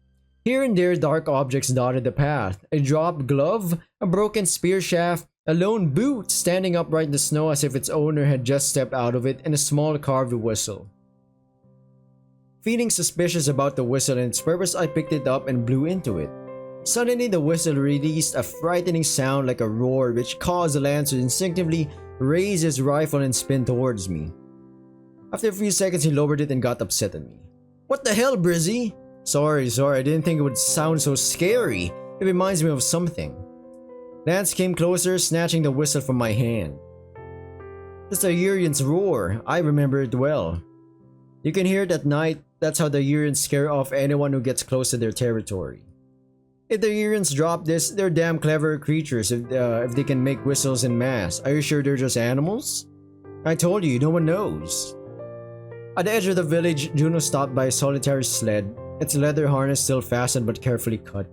Here and there, dark objects dotted the path. A dropped glove, a broken spear shaft, a lone boot standing upright in the snow as if its owner had just stepped out of it, and a small carved whistle. Feeling suspicious about the whistle and its purpose, I picked it up and blew into it. Suddenly, the whistle released a frightening sound like a roar, which caused the Lance to instinctively raise his rifle and spin towards me. After a few seconds, he lowered it and got upset at me. "What the hell, Brizzy?" Sorry, I didn't think it would sound so scary. It reminds me of something." Lance came closer, snatching the whistle from my hand. "It's a Urian's roar. I remember it well. You can hear it at night. That's how the Urians scare off anyone who gets close to their territory. If the Urians drop this, they're damn clever creatures if they can make whistles in mass. Are you sure they're just animals?" "I told you, no one knows." At the edge of the village, Juno stopped by a solitary sled, its leather harness still fastened but carefully cut.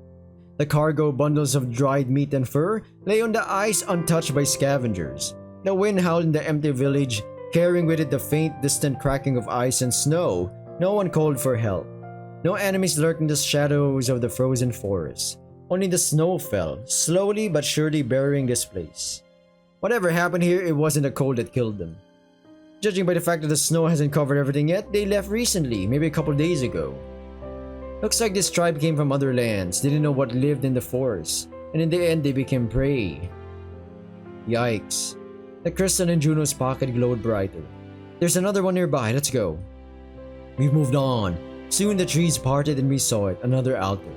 The cargo, bundles of dried meat and fur, lay on the ice untouched by scavengers. The wind howled in the empty village, carrying with it the faint, distant cracking of ice and snow. No one called for help. No enemies lurked in the shadows of the frozen forest. Only the snow fell, slowly but surely burying this place. Whatever happened here, it wasn't the cold that killed them. Judging by the fact that the snow hasn't covered everything yet, they left recently, maybe a couple days ago. Looks like this tribe came from other lands, didn't know what lived in the forest, and in the end they became prey. Yikes. The crystal in Juno's pocket glowed brighter. "There's another one nearby, let's go." We moved on. Soon the trees parted and we saw it, another altar.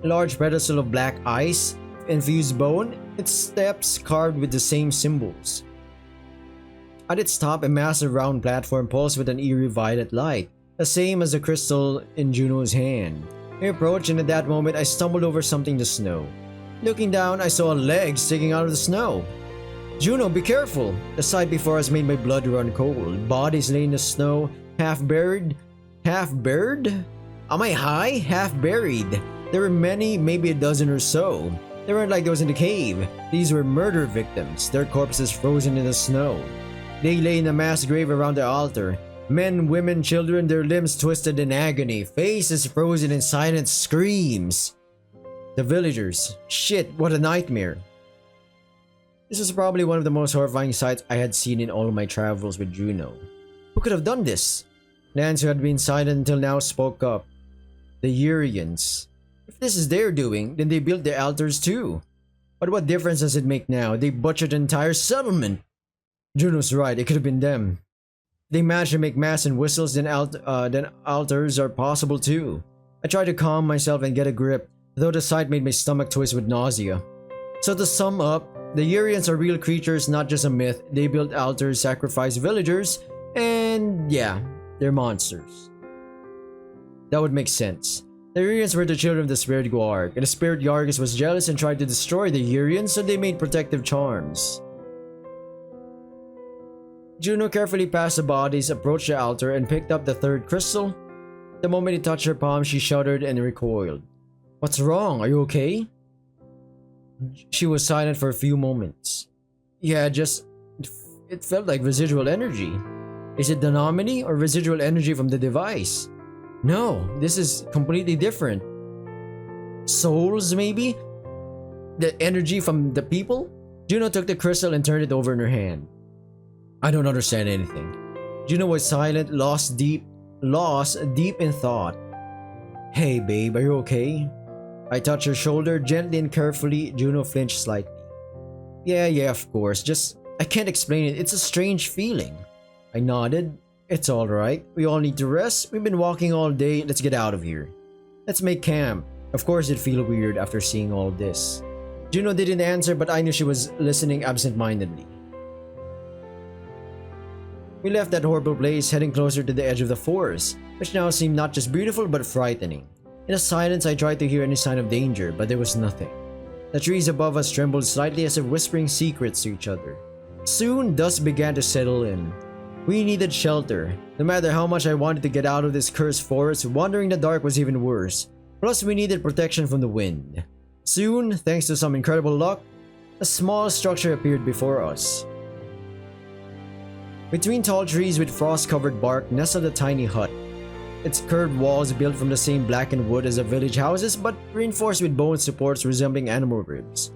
A large pedestal of black ice, infused bone, its steps carved with the same symbols. At its top, a massive round platform pulsed with an eerie violet light, the same as the crystal in Juno's hand. We approached, and at that moment I stumbled over something in the snow. Looking down, I saw a leg sticking out of the snow. "Juno, be careful!" The sight before us made my blood run cold. Bodies lay in the snow, half buried. Half buried? Am I high? Half buried. There were many, maybe a dozen or so. They weren't like those in the cave. These were murder victims, their corpses frozen in the snow. They lay in a mass grave around the altar. Men, women, children, their limbs twisted in agony, faces frozen in silent screams. The villagers. Shit, what a nightmare. This was probably one of the most horrifying sights I had seen in all of my travels with Juno. Who could have done this? Lance, who had been silent until now, spoke up. The Urians. If this is their doing, then they built the altars too. But what difference does it make now? They butchered an entire settlement. Juno's right, it could have been them. They managed to make mass and whistles, then altars are possible too. I tried to calm myself and get a grip, though the sight made my stomach twist with nausea. So to sum up, the Urians are real creatures, not just a myth. They built altars, sacrificed villagers, and yeah, they're monsters. That would make sense. The Urians were the children of the Spirit Yarg, and the Spirit Yargis was jealous and tried to destroy the Urians, so they made protective charms. Juno carefully passed the bodies, approached the altar, and picked up the third crystal. The moment it touched her palm, she shuddered and recoiled. What's wrong? Are you okay? She was silent for a few moments. Yeah, it felt like residual energy. Is it the anomaly or residual energy from the device? No, this is completely different. Souls, maybe? The energy from the people? Juno took the crystal and turned it over in her hand. I don't understand anything. Juno was silent, lost deep in thought. Hey babe, are you okay? I touched her shoulder gently and carefully. Juno flinched slightly. Yeah, of course. I can't explain it. It's a strange feeling. I nodded. It's alright. We all need to rest. We've been walking all day. Let's get out of here. Let's make camp. Of course it'd feel weird after seeing all this. Juno didn't answer, but I knew she was listening absent-mindedly. We left that horrible place, heading closer to the edge of the forest, which now seemed not just beautiful but frightening. In the silence, I tried to hear any sign of danger, but there was nothing. The trees above us trembled slightly as if whispering secrets to each other. Soon, dusk began to settle in. We needed shelter. No matter how much I wanted to get out of this cursed forest, wandering in the dark was even worse. Plus, we needed protection from the wind. Soon, thanks to some incredible luck, a small structure appeared before us. Between tall trees with frost-covered bark nestled a tiny hut. Its curved walls built from the same blackened wood as the village houses, but reinforced with bone supports resembling animal ribs.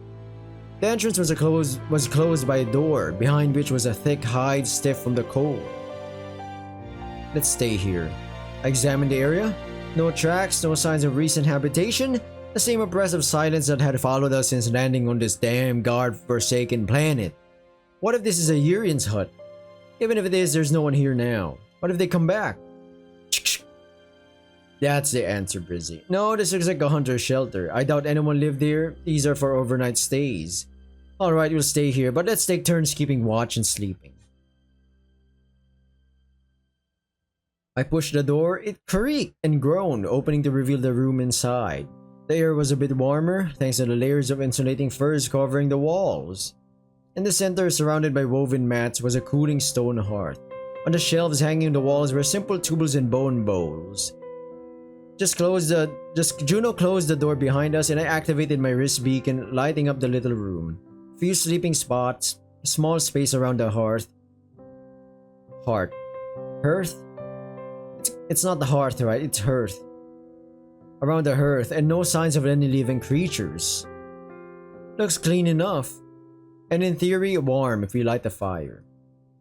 The entrance was closed by a door, behind which was a thick hide stiff from the cold. Let's stay here. I examined the area. No tracks, no signs of recent habitation, the same oppressive silence that had followed us since landing on this damn god-forsaken planet. What if this is a Urian's hut? Even if it is, there's no one here now. What if they come back? That's the answer, Brizzy. No, this looks like a hunter's shelter. I doubt anyone lived here. These are for overnight stays. Alright, we'll stay here, but let's take turns keeping watch and sleeping. I pushed the door. It creaked and groaned, opening to reveal the room inside. The air was a bit warmer, thanks to the layers of insulating furs covering the walls. In the center, surrounded by woven mats, was a cooling stone hearth. On the shelves hanging on the walls were simple tools and bone bowls. Juno closed the door behind us, and I activated my wrist beacon, lighting up the little room. Few sleeping spots, a small space around the hearth. Hearth? It's not the hearth, right? It's hearth. Around the hearth, and no signs of any living creatures. Looks clean enough. And in theory, warm if we light the fire.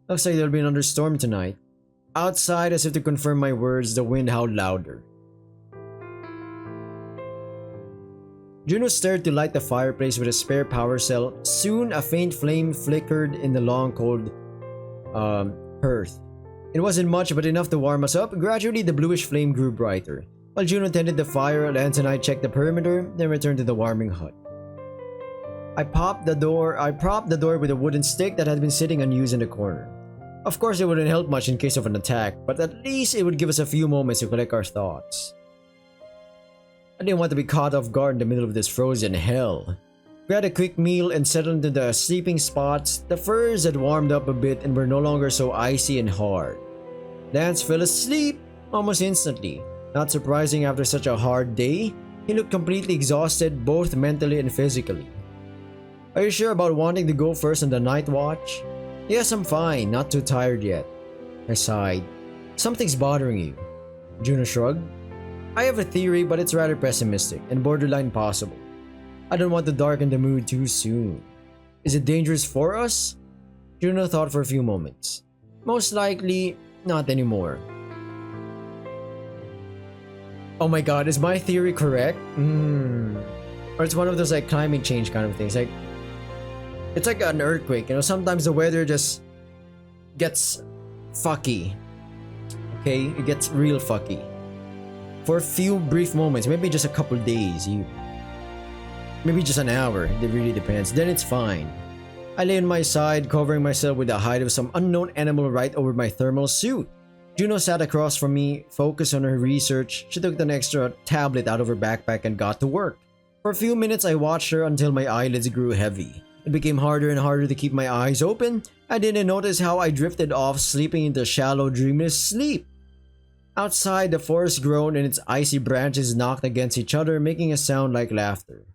Looks like there'll be another storm tonight. Outside, as if to confirm my words, the wind howled louder. Juno stirred to light the fireplace with a spare power cell. Soon, a faint flame flickered in the long, cold hearth. It wasn't much, but enough to warm us up. Gradually, the bluish flame grew brighter. While Juno tended the fire, Lance and I checked the perimeter, then returned to the warming hut. I propped the door with a wooden stick that had been sitting unused in the corner. Of course, it wouldn't help much in case of an attack, but at least it would give us a few moments to collect our thoughts. I didn't want to be caught off guard in the middle of this frozen hell. We had a quick meal and settled into the sleeping spots. The furs had warmed up a bit and were no longer so icy and hard. Lance fell asleep almost instantly. Not surprising after such a hard day, he looked completely exhausted both mentally and physically. Are you sure about wanting to go first on the night watch? Yes, I'm fine, not too tired yet. I sighed. Something's bothering you. Juno shrugged. I have a theory, but it's rather pessimistic and borderline possible. I don't want to darken the mood too soon. Is it dangerous for us? Juno thought for a few moments. Most likely, not anymore. Oh my god, is my theory correct? Or it's one of those like climate change kind of things. Like, it's like an earthquake, you know, sometimes the weather just gets fucky. Okay, it gets real fucky. For a few brief moments, maybe just a couple days, maybe just an hour, it really depends. Then it's fine. I lay on my side, covering myself with the hide of some unknown animal right over my thermal suit. Juno sat across from me, focused on her research. She took an extra tablet out of her backpack and got to work. For a few minutes, I watched her until my eyelids grew heavy. It became harder and harder to keep my eyes open. I didn't notice how I drifted off, sleeping into shallow, dreamless sleep. Outside, the forest groaned and its icy branches knocked against each other, making a sound like laughter.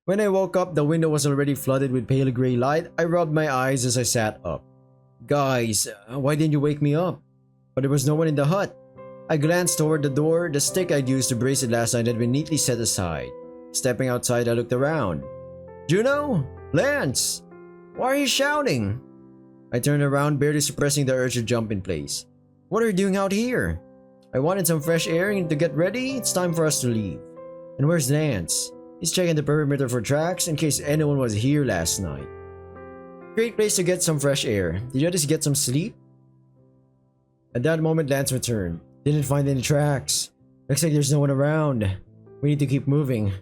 When I woke up, the window was already flooded with pale gray light. I rubbed my eyes as I sat up. Guys, why didn't you wake me up? But there was no one in the hut. I glanced toward the door. The stick I'd used to brace it last night had been neatly set aside. Stepping outside, I looked around. Juno? Lance? Why are you shouting? I turned around, barely suppressing the urge to jump in place. What are you doing out here? I wanted some fresh air and to get ready. It's time for us to leave. And where's Lance? He's checking the perimeter for tracks in case anyone was here last night. Great place to get some fresh air. Did you just get some sleep? At that moment, Lance returned. Didn't find any tracks. Looks like there's no one around. We need to keep moving.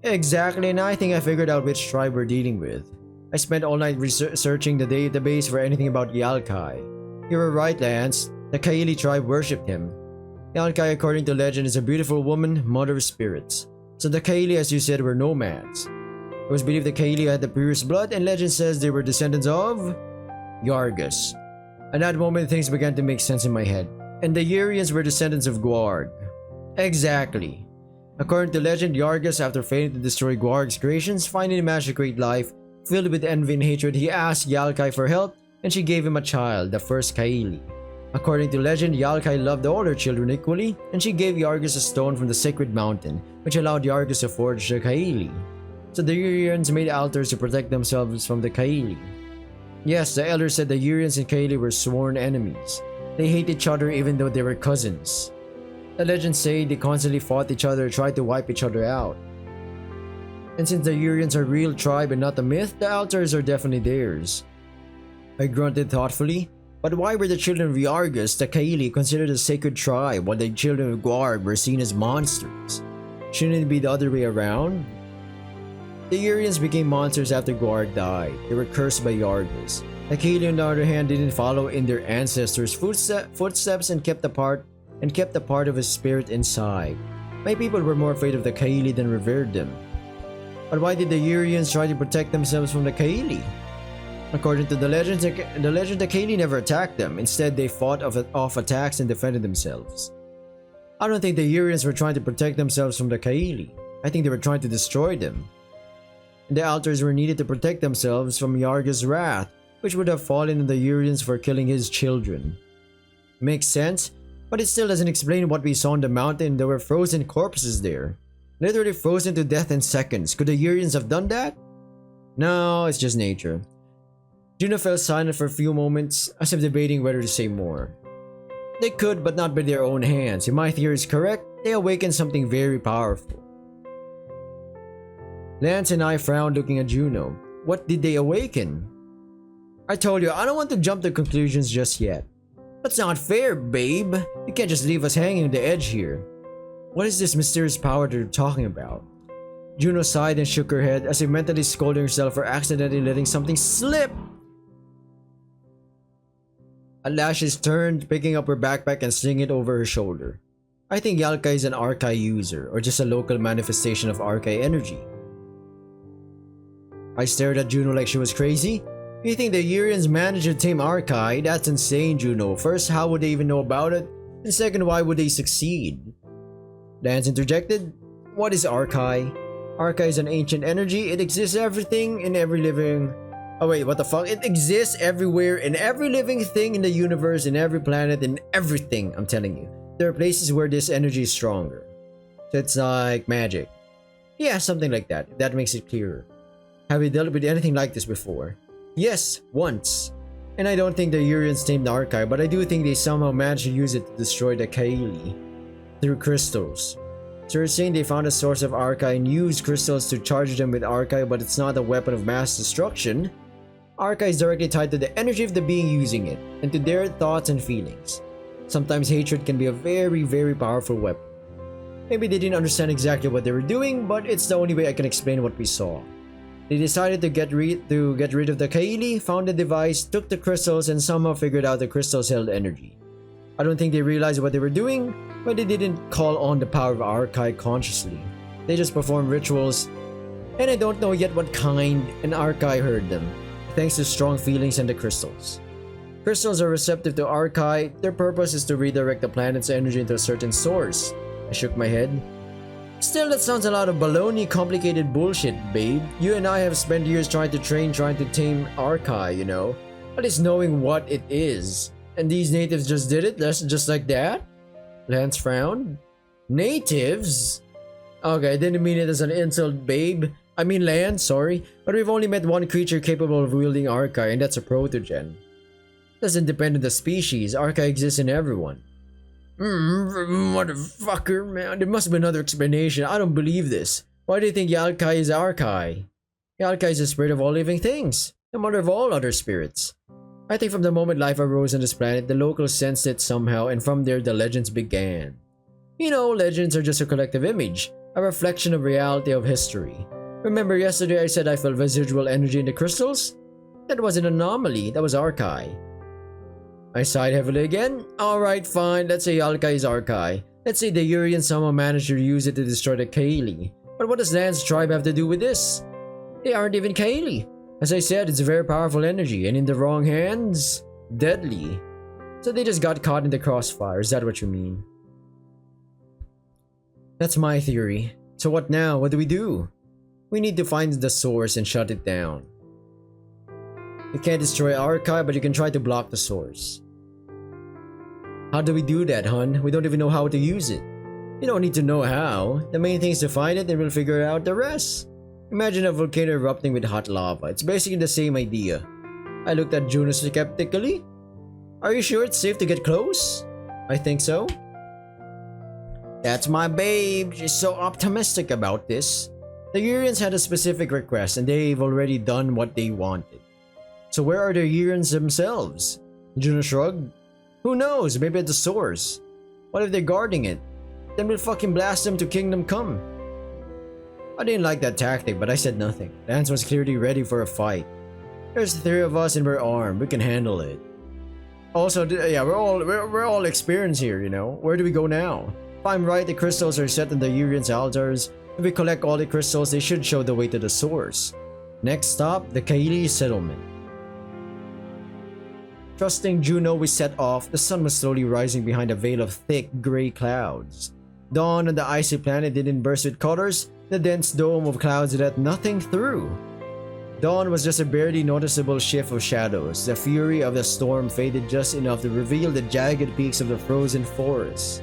Exactly, and I think I figured out which tribe we're dealing with. I spent all night researching the database for anything about Yalkai. You were right, Lance. The Kaili tribe worshipped him. Yalkai, according to legend, is a beautiful woman, mother of spirits. So the Kaili, as you said, were nomads. It was believed the Kaili had the purest blood, and legend says they were descendants of Yargus. At that moment, things began to make sense in my head. And the Yurians were descendants of Gwarg. Exactly. According to legend, Yargus, after failing to destroy Gwarg's creations, finally managed to create life. Filled with envy and hatred, he asked Yalkai for help, and she gave him a child, the first Kaili. According to legend, Yalkai loved all her children equally, and she gave Yargus a stone from the sacred mountain, which allowed Yargus to forge the Kaili. So the Urians made altars to protect themselves from the Kaili. Yes, the elders said the Urians and Kaili were sworn enemies. They hate each other even though they were cousins. The legends say they constantly fought each other, tried to wipe each other out. And since the Urians are a real tribe and not a myth, the altars are definitely theirs. I grunted thoughtfully. But why were the children of Yargus, the Kaili, considered a sacred tribe while the children of Guard were seen as monsters? Shouldn't it be the other way around? The Urians became monsters after Guard died. They were cursed by Yargus. The Kaili, on the other hand, didn't follow in their ancestors' footsteps and kept a part of his spirit inside. My people were more afraid of the Kaili than revered them. But why did the Urians try to protect themselves from the Kaili? According to the legend, the Kaili never attacked them. Instead, they fought off attacks and defended themselves. I don't think the Urians were trying to protect themselves from the Kaili. I think they were trying to destroy them. And the altars were needed to protect themselves from Yargus' wrath, which would have fallen on the Urians for killing his children. Makes sense, but it still doesn't explain what we saw on the mountain. There were frozen corpses there. Literally frozen to death in seconds. Could the Urians have done that? No, it's just nature. Juno fell silent for a few moments, as if debating whether to say more. They could, but not by their own hands. If my theory is correct, they awakened something very powerful. Lance and I frowned, looking at Juno. What did they awaken? I told you, I don't want to jump to conclusions just yet. That's not fair, babe. You can't just leave us hanging on the edge here. What is this mysterious power they're talking about? Juno sighed and shook her head, as if mentally scolding herself for accidentally letting something slip. Lashes turned, picking up her backpack and slinging it over her shoulder. I think Yalkai is an Archai user, or just a local manifestation of Archai energy. I stared at Juno like she was crazy. You think the Urians managed to tame Archai? That's insane, Juno. First, how would they even know about it? And second, why would they succeed? Lance interjected. What is Archai? Archai is an ancient energy. It exists everything in every living... Oh wait, what the fuck? It exists everywhere, in every living thing in the universe, in every planet, in everything, I'm telling you. There are places where this energy is stronger. So it's like magic. Yeah, something like that, if that makes it clearer. Have you dealt with anything like this before? Yes, once. And I don't think the Urians tamed Archai, but I do think they somehow managed to use it to destroy the Kaili. Through crystals. So you're saying they found a source of Archai and used crystals to charge them with Archai, but it's not a weapon of mass destruction. Archai is directly tied to the energy of the being using it, and to their thoughts and feelings. Sometimes hatred can be a very, very powerful weapon. Maybe they didn't understand exactly what they were doing, but it's the only way I can explain what we saw. They decided to get rid of the Kaili, found the device, took the crystals, and somehow figured out the crystals held energy. I don't think they realized what they were doing, but they didn't call on the power of Archai consciously. They just performed rituals, and I don't know yet what kind, and Archai heard them. Thanks to strong feelings and the crystals. Crystals are receptive to Archai. Their purpose is to redirect the planet's energy into a certain source. I shook my head. Still, that sounds a lot of baloney, complicated bullshit, babe. You and I have spent years trying to tame Archai, you know? But it's knowing what it is. And these natives just did it? Just like that? Lance frowned. Natives? Okay, I didn't mean it as an insult, babe. I mean Lance, sorry. But we've only met one creature capable of wielding Archai, and that's a Protogen. Doesn't depend on the species. Archai exists in everyone. Motherfucker, man. There must be another explanation. I don't believe this. Why do you think Yalkai is Archai? Yalkai is the spirit of all living things. The mother of all other spirits. I think from the moment life arose on this planet, the locals sensed it somehow, and from there the legends began. You know, legends are just a collective image. A reflection of reality of history. Remember yesterday I said I felt residual energy in the crystals? That was an anomaly. That was Archai. I sighed heavily again. Alright, fine. Let's say Yalkai is Archai. Let's say the Urians somehow managed to use it to destroy the Kaili. But what does Lance's tribe have to do with this? They aren't even Kaili. As I said, it's a very powerful energy, and in the wrong hands, deadly. So they just got caught in the crossfire. Is that what you mean? That's my theory. So what now? What do we do? We need to find the source and shut it down. You can't destroy Archai, but you can try to block the source. How do we do that, hun? We don't even know how to use it. You don't need to know how. The main thing is to find it and we'll figure out the rest. Imagine a volcano erupting with hot lava. It's basically the same idea. I looked at Juno skeptically. Are you sure it's safe to get close? I think so. That's my babe. She's so optimistic about this. The Urians had a specific request and they've already done what they wanted. So where are the Urians themselves? Juno shrugged. Who knows? Maybe at the source. What if they're guarding it? Then we'll fucking blast them to Kingdom Come. I didn't like that tactic, but I said nothing. Lance was clearly ready for a fight. There's the three of us and we're armed. We can handle it. Also, yeah, we're all experienced here, you know. Where do we go now? If I'm right, the crystals are set in the Urians' altars. If we collect all the crystals, they should show the way to the source. Next stop, the Kaili settlement. Trusting Juno, we set off. The sun was slowly rising behind a veil of thick gray clouds. Dawn on the icy planet didn't burst with colors. The dense dome of clouds let nothing through. Dawn was just a barely noticeable shift of shadows. The fury of the storm faded just enough to reveal the jagged peaks of the frozen forest.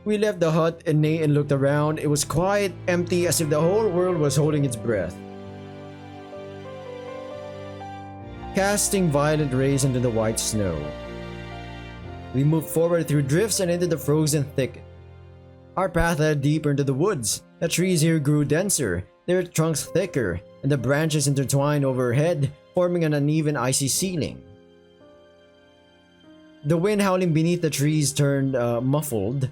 We left the hut and Nathan looked around. It was quiet, empty, as if the whole world was holding its breath. Casting violent rays into the white snow. We moved forward through drifts and into the frozen thicket. Our path led deeper into the woods. The trees here grew denser, their trunks thicker, and the branches intertwined overhead, forming an uneven icy ceiling. The wind howling beneath the trees turned muffled,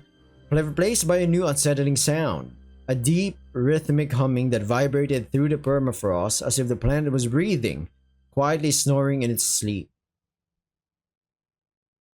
replaced by a new unsettling sound. A deep, rhythmic humming that vibrated through the permafrost as if the planet was breathing, quietly snoring in its sleep.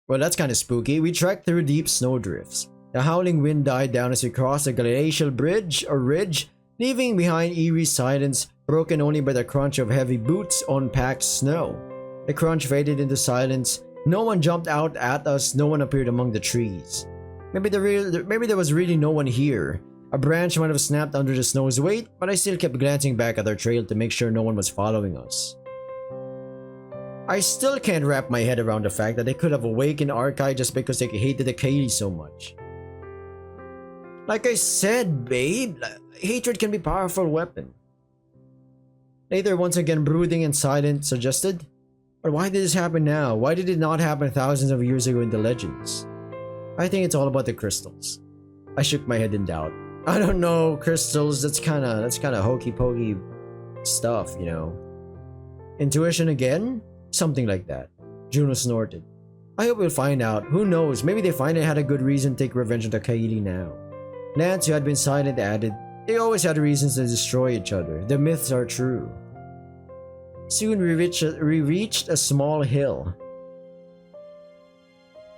Well, that's kind of spooky. We trekked through deep snowdrifts. The howling wind died down as we crossed a glacial bridge or ridge, leaving behind eerie silence, broken only by the crunch of heavy boots on packed snow. The crunch faded into silence. No one jumped out at us. No one appeared among the trees. Maybe there was really no one here. A branch might have snapped under the snow's weight, but I still kept glancing back at our trail to make sure no one was following us. I still can't wrap my head around the fact that they could have awakened Arkai just because they hated the Kaili so much. Like I said, babe, hatred can be a powerful weapon. Later, once again brooding and silent, suggested, but why did this happen now? Why did it not happen thousands of years ago in the legends? I think it's all about the crystals. I shook my head in doubt. I don't know, crystals, that's kinda hokey pokey stuff, you know. Intuition again? Something like that. Juno snorted. I hope we'll find out. Who knows, maybe they finally had a good reason to take revenge on the Kaili now. Lance, who had been silent, added, they always had reasons to destroy each other. The myths are true. Soon we reached a small hill.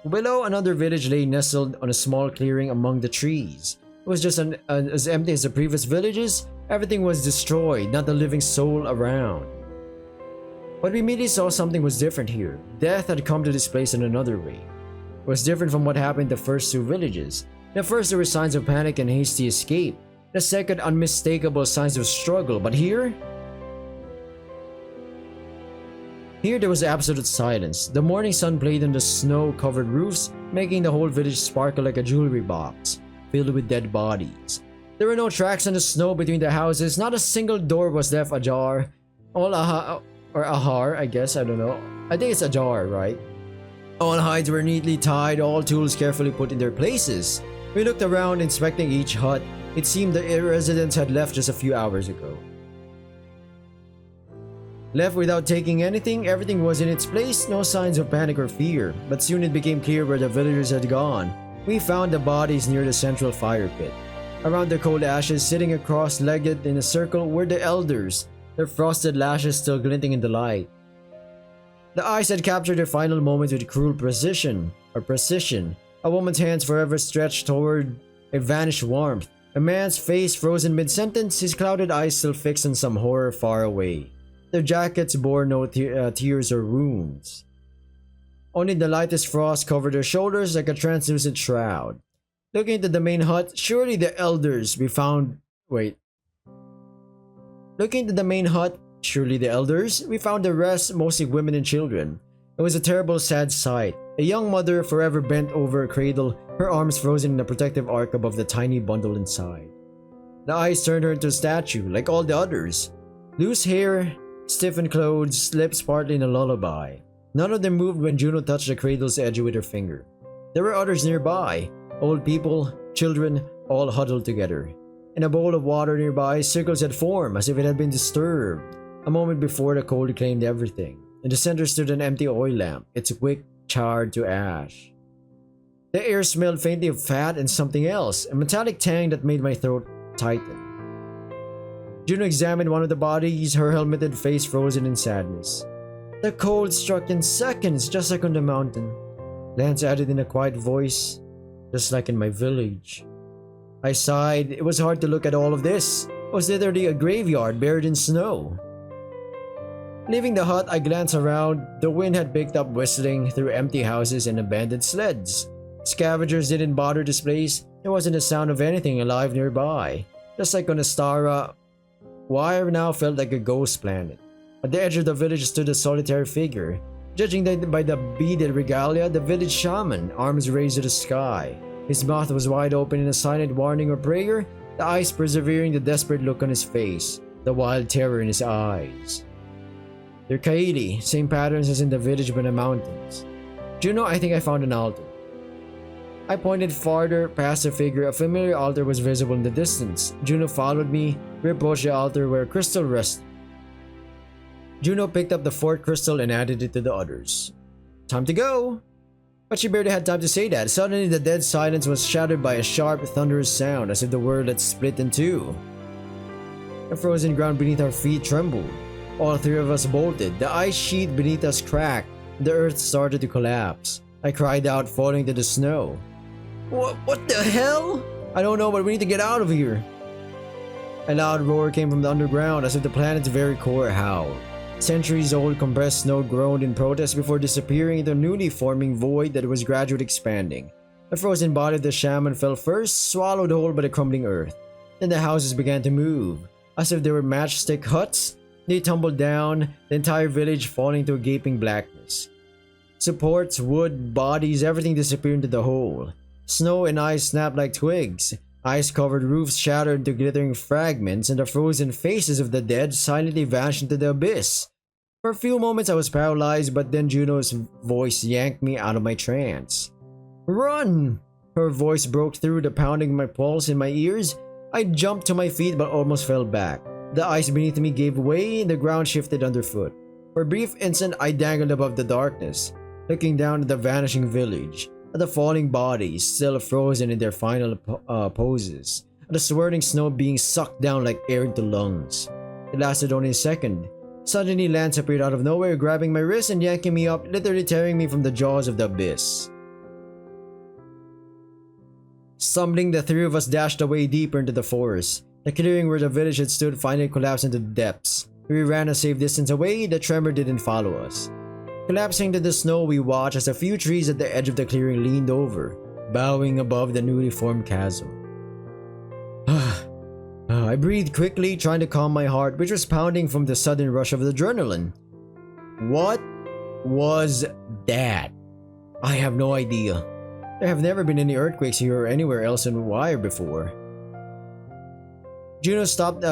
Below, another village lay nestled on a small clearing among the trees. It was just as empty as the previous villages. Everything was destroyed, not a living soul around. But we immediately saw something was different here. Death had come to this place in another way. It was different from what happened in the first two villages. The first, there were signs of panic and hasty escape. The second, unmistakable signs of struggle. But here there was absolute silence. The morning sun played on the snow-covered roofs, making the whole village sparkle like a jewelry box, filled with dead bodies. There were no tracks in the snow between the houses. Not a single door was left ajar. All ahar, I guess, I don't know. I think it's ajar, right? All hides were neatly tied, all tools carefully put in their places. We looked around, inspecting each hut. It seemed the residents had left just a few hours ago. Left without taking anything, everything was in its place, no signs of panic or fear. But soon it became clear where the villagers had gone. We found the bodies near the central fire pit. Around the cold ashes, sitting cross-legged in a circle, were the elders, their frosted lashes still glinting in the light. The eyes had captured their final moments with cruel precision. A woman's hands forever stretched toward a vanished warmth. A man's face frozen mid-sentence, his clouded eyes still fixed on some horror far away. Their jackets bore no tears or wounds. Only the lightest frost covered their shoulders like a translucent shroud. Looking into the main hut, surely the elders we found the rest, mostly women and children. It was a terrible, sad sight. A young mother forever bent over a cradle, her arms frozen in a protective arc above the tiny bundle inside. The eyes turned her into a statue, like all the others. Loose hair, stiffened clothes, lips partly in a lullaby. None of them moved when Juno touched the cradle's edge with her finger. There were others nearby, old people, children, all huddled together. In a bowl of water nearby, circles had formed as if it had been disturbed. A moment before, the cold claimed everything. In the center stood an empty oil lamp, its wick charred to ash. The air smelled faintly of fat and something else, a metallic tang that made my throat tighten. Juno examined one of the bodies, her helmeted face frozen in sadness. The cold struck in seconds, just like on the mountain. Lance added in a quiet voice, just like in my village. I sighed. It was hard to look at all of this. It was literally a graveyard buried in snow. Leaving the hut, I glanced around. The wind had picked up whistling through empty houses and abandoned sleds. Scavengers didn't bother this place. There wasn't a sound of anything alive nearby. Just like on Astara, Wyre now felt like a ghost planet. At the edge of the village stood a solitary figure. Judging by the beaded regalia, the village shaman, arms raised to the sky. His mouth was wide open in a silent warning or prayer, the eyes persevering the desperate look on his face, the wild terror in his eyes. They're Kaili, same patterns as in the village but in the mountains. Juno, I think I found an altar. I pointed farther past the figure. A familiar altar was visible in the distance. Juno followed me. We approached the altar where a crystal rested. Juno picked up the fourth crystal and added it to the others. Time to go! But she barely had time to say that. Suddenly the dead silence was shattered by a sharp, thunderous sound as if the world had split in two. The frozen ground beneath our feet trembled. All three of us bolted. The ice sheet beneath us cracked. The earth started to collapse. I cried out, falling to the snow. What the hell? I don't know, but we need to get out of here. A loud roar came from the underground as if the planet's very core howled. Centuries-old compressed snow groaned in protest before disappearing into a newly forming void that was gradually expanding. The frozen body of the shaman fell first, swallowed whole by the crumbling earth. Then the houses began to move. As if they were matchstick huts, they tumbled down, the entire village falling into a gaping blackness. Supports, wood, bodies, everything disappeared into the hole. Snow and ice snapped like twigs. Ice-covered roofs shattered into glittering fragments, and the frozen faces of the dead silently vanished into the abyss. For a few moments I was paralyzed, but then Juno's voice yanked me out of my trance. Run! Her voice broke through the pounding of my pulse in my ears. I jumped to my feet but almost fell back. The ice beneath me gave way and the ground shifted underfoot. For a brief instant I dangled above the darkness, looking down at the vanishing village, at the falling bodies still frozen in their final poses, at the swirling snow being sucked down like air into lungs. It lasted only a second. Suddenly Lance appeared out of nowhere, grabbing my wrist and yanking me up, literally tearing me from the jaws of the abyss. Stumbling, the three of us dashed away deeper into the forest. The clearing where the village had stood finally collapsed into the depths. We ran a safe distance away. The tremor didn't follow us. Collapsing to the snow, we watched as a few trees at the edge of the clearing leaned over, bowing above the newly formed chasm. I breathed quickly, trying to calm my heart, which was pounding from the sudden rush of adrenaline. What was that? I have no idea. There have never been any earthquakes here or anywhere else in Wyre before. Juno stepped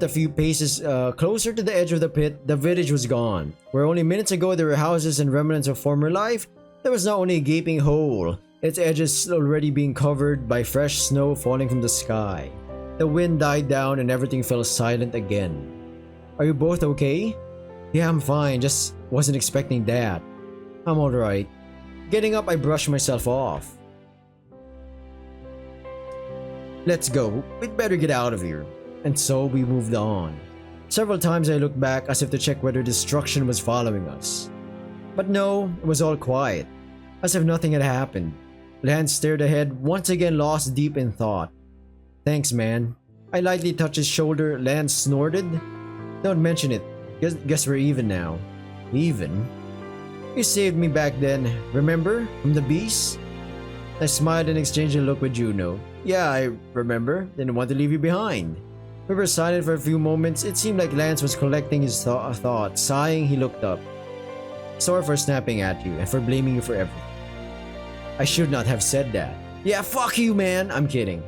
a few paces closer to the edge of the pit. The village was gone. Where only minutes ago there were houses and remnants of former life, there was now only a gaping hole, its edges already being covered by fresh snow falling from the sky. The wind died down and everything fell silent again. Are you both okay? Yeah, I'm fine, just wasn't expecting that. I'm alright. Getting up, I brushed myself off. Let's go, we'd better get out of here. And so we moved on. Several times I looked back as if to check whether destruction was following us. But no, it was all quiet, as if nothing had happened. Lance stared ahead, once again lost deep in thought. Thanks, man. I lightly touched his shoulder. Lance snorted. Don't mention it. Guess we're even now. Even? You saved me back then, remember? From the beast? I smiled and exchanged a look with Juno. Yeah, I remember. Didn't want to leave you behind. We were silent for a few moments. It seemed like Lance was collecting his thoughts. Sighing, he looked up. Sorry for snapping at you and for blaming you for everything. I should not have said that. Yeah, fuck you, man. I'm kidding.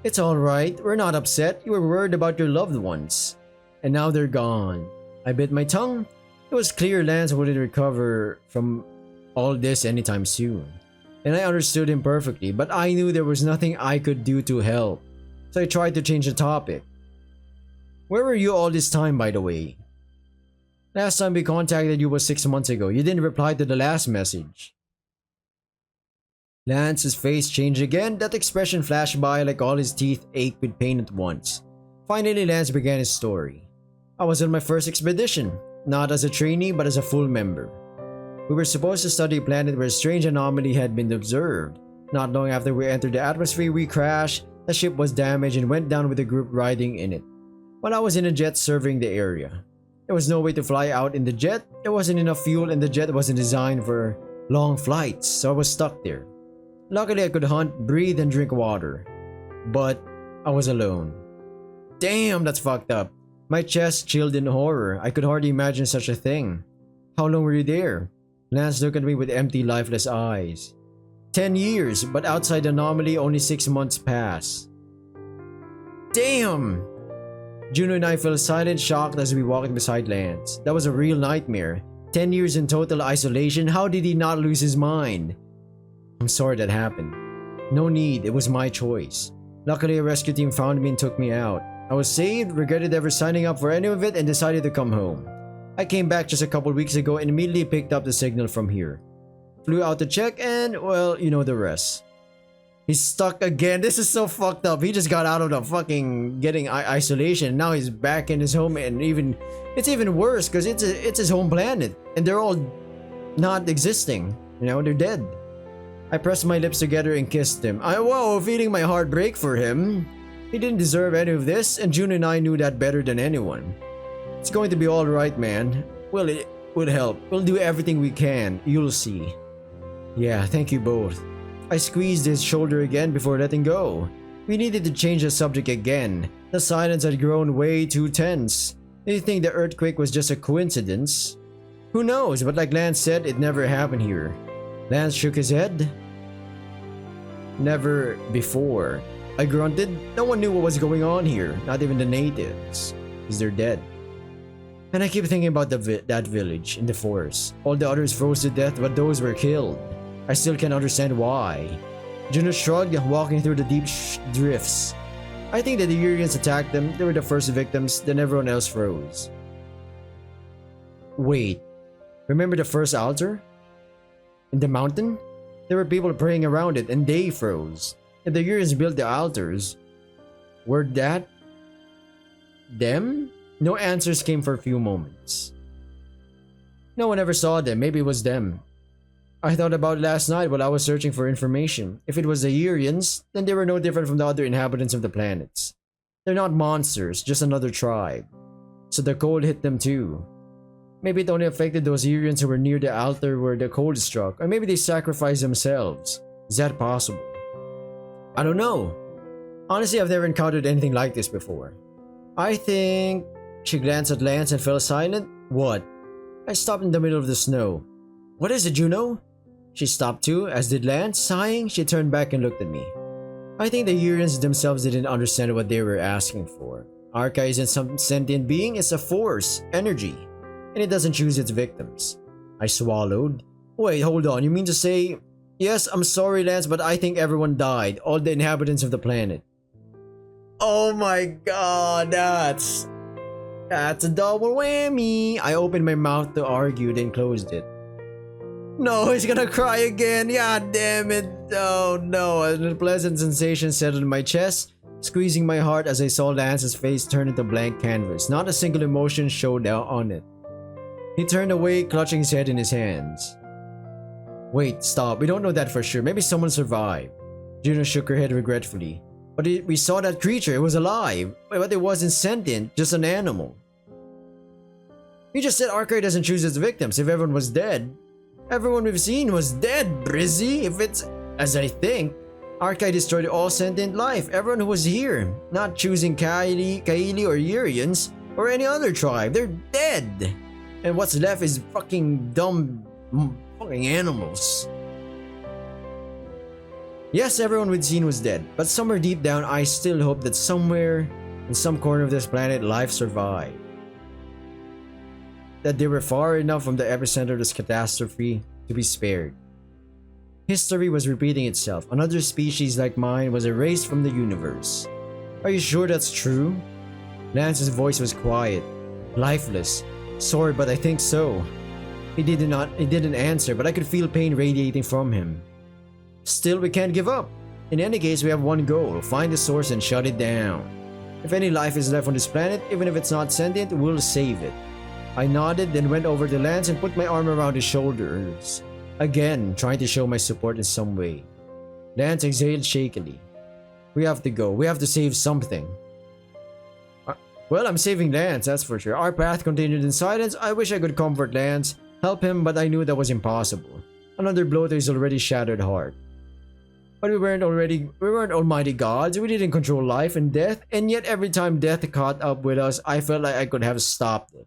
It's alright. We're not upset. You were worried about your loved ones. And now they're gone. I bit my tongue. It was clear Lance wouldn't recover from all this anytime soon. And I understood him perfectly, but I knew there was nothing I could do to help. So I tried to change the topic. Where were you all this time, by the way? Last time we contacted you was 6 months ago. You didn't reply to the last message. Lance's face changed again. That expression flashed by like all his teeth ached with pain at once. Finally, Lance began his story. I was on my first expedition, not as a trainee but as a full member. We were supposed to study a planet where a strange anomaly had been observed. Not long after we entered the atmosphere, we crashed. The ship was damaged and went down with the group riding in it. While I was in a jet serving the area, there was no way to fly out in the jet. There wasn't enough fuel and the jet wasn't designed for long flights, so I was stuck there. Luckily, I could hunt, breathe, and drink water. But I was alone. Damn, that's fucked up. My chest chilled in horror. I could hardly imagine such a thing. How long were you there? Lance looked at me with empty, lifeless eyes. 10 years, but outside the anomaly, only 6 months passed. Damn! Juno and I fell silent, shocked as we walked beside Lance. That was a real nightmare. 10 years in total isolation. How did he not lose his mind? I'm sorry that happened. No need, it was my choice. Luckily, a rescue team found me and took me out. I was saved, regretted ever signing up for any of it, and decided to come home. I came back just a couple weeks ago and immediately picked up the signal from here. Flew out to check and, well, you know the rest. He's stuck again. This is so fucked up. He just got out of the fucking getting isolation. Now he's back in his home and it's even worse because it's his home planet. And they're all not existing. You know, they're dead. I pressed my lips together and kissed him. Whoa, feeling my heart break for him. He didn't deserve any of this, and June and I knew that better than anyone. It's going to be alright, man. Well, it would help. We'll do everything we can. You'll see. Yeah, thank you both. I squeezed his shoulder again before letting go. We needed to change the subject again. The silence had grown way too tense. Do you think the earthquake was just a coincidence? Who knows, but like Lance said, it never happened here. Lance shook his head. Never before. I grunted. No one knew what was going on here, not even the natives, because they're dead. And I keep thinking about that village in the forest. All the others froze to death, but those were killed. I still can't understand why. Juno shrugged, walking through the deep drifts. I think that the Urians attacked them. They were the first victims, then everyone else froze. Wait, remember the first altar? In the mountain? There were people praying around it and they froze. If the Urians built the altars, were that them? No answers came for a few moments. No one ever saw them. Maybe it was them. I thought about it last night while I was searching for information. If it was the Urians, then they were no different from the other inhabitants of the planets. They're not monsters, just another tribe. So the cold hit them too. Maybe it only affected those Urians who were near the altar where the cold struck, or maybe they sacrificed themselves. Is that possible? I don't know. Honestly, I've never encountered anything like this before. I think... She glanced at Lance and fell silent. What? I stopped in the middle of the snow. What is it, Juno? She stopped too, as did Lance. Sighing, she turned back and looked at me. I think the Urians themselves didn't understand what they were asking for. Arca isn't some sentient being, it's a force, energy. And it doesn't choose its victims. I swallowed. Wait, hold on, you mean to say... Yes, I'm sorry, Lance, but I think everyone died. All the inhabitants of the planet. Oh my god, that's a double whammy. I opened my mouth to argue, then closed it. No, he's gonna cry again. Yeah, damn it. Oh no, an unpleasant sensation settled in my chest, squeezing my heart as I saw Lance's face turn into blank canvas. Not a single emotion showed out on it. He turned away, clutching his head in his hands. Wait, stop. We don't know that for sure. Maybe someone survived. Juno shook her head regretfully. But we saw that creature. It was alive. But it wasn't sentient, just an animal. You just said Arcade doesn't choose its victims. If everyone was dead, everyone we've seen was dead, Brizzy. If it's as I think, Arcade destroyed all sentient life. Everyone who was here, not choosing Kaili or Urians or any other tribe. They're dead. And what's left is fucking dumb fucking animals. Yes, everyone we'd seen was dead, but somewhere deep down I still hope that somewhere in some corner of this planet life survived. that they were far enough from the epicenter of this catastrophe to be spared. History was repeating itself. Another species like mine was erased from the universe. Are you sure that's true? Lance's voice was quiet, lifeless. Sorry, but I think so. He didn't answer, but I could feel pain radiating from him. Still, we can't give up. In any case, we have one goal: find the source and shut it down. If any life is left on this planet, even if it's not sentient, we'll save it. I nodded, then went over to Lance and put my arm around his shoulders. Again, trying to show my support in some way. Lance exhaled shakily. We have to go. We have to save something. Well, I'm saving Lance, that's for sure. Our path continued in silence. I wish I could comfort Lance, help him, but I knew that was impossible. Another blow to his already shattered heart. But we weren't almighty gods. We didn't control life and death, and yet every time death caught up with us, I felt like I could have stopped it.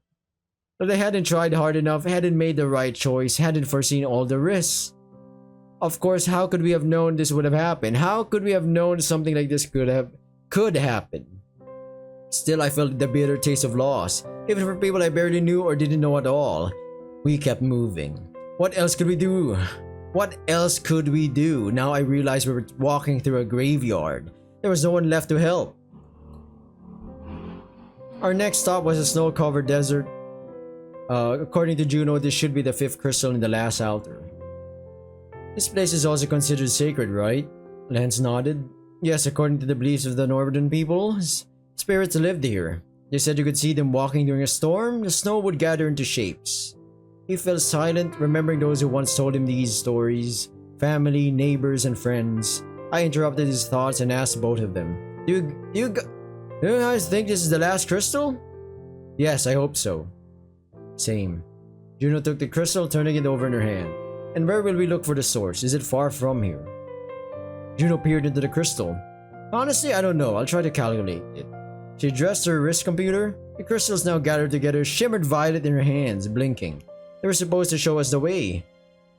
But I hadn't tried hard enough, hadn't made the right choice, hadn't foreseen all the risks. Of course, how could we have known this would have happened? How could we have known something like this could happen? Still, I felt the bitter taste of loss, even for people I barely knew or didn't know at all. We kept moving. What else could we do? What else could we do? Now I realized we were walking through a graveyard. There was no one left to help. Our next stop was a snow-covered desert. According to Juno, this should be the 5th crystal in the last altar. This place is also considered sacred, right? Lance nodded. Yes, according to the beliefs of the northern peoples, spirits lived here. They said you could see them walking during a storm. The snow would gather into shapes. He fell silent, remembering those who once told him these stories. Family, neighbors, and friends. I interrupted his thoughts and asked both of them. Do you guys think this is the last crystal? Yes, I hope so. Same. Juno took the crystal, turning it over in her hand. And where will we look for the source? Is it far from here? Juno peered into the crystal. Honestly, I don't know. I'll try to calculate it. She addressed her wrist computer. The crystals now gathered together, shimmered violet in her hands, blinking. They were supposed to show us the way.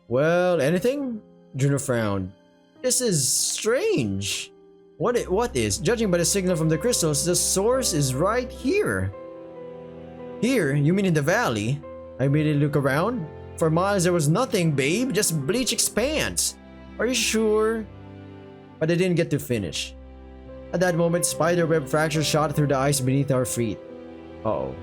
Well, anything? Juno frowned. This is strange. What is? Judging by the signal from the crystals, the source is right here. Here? You mean in the valley? I immediately look around. For miles there was nothing, babe. Just bleach expanse. Are you sure? But I didn't get to finish. At that moment, spiderweb fractures shot through the ice beneath our feet. Uh-oh.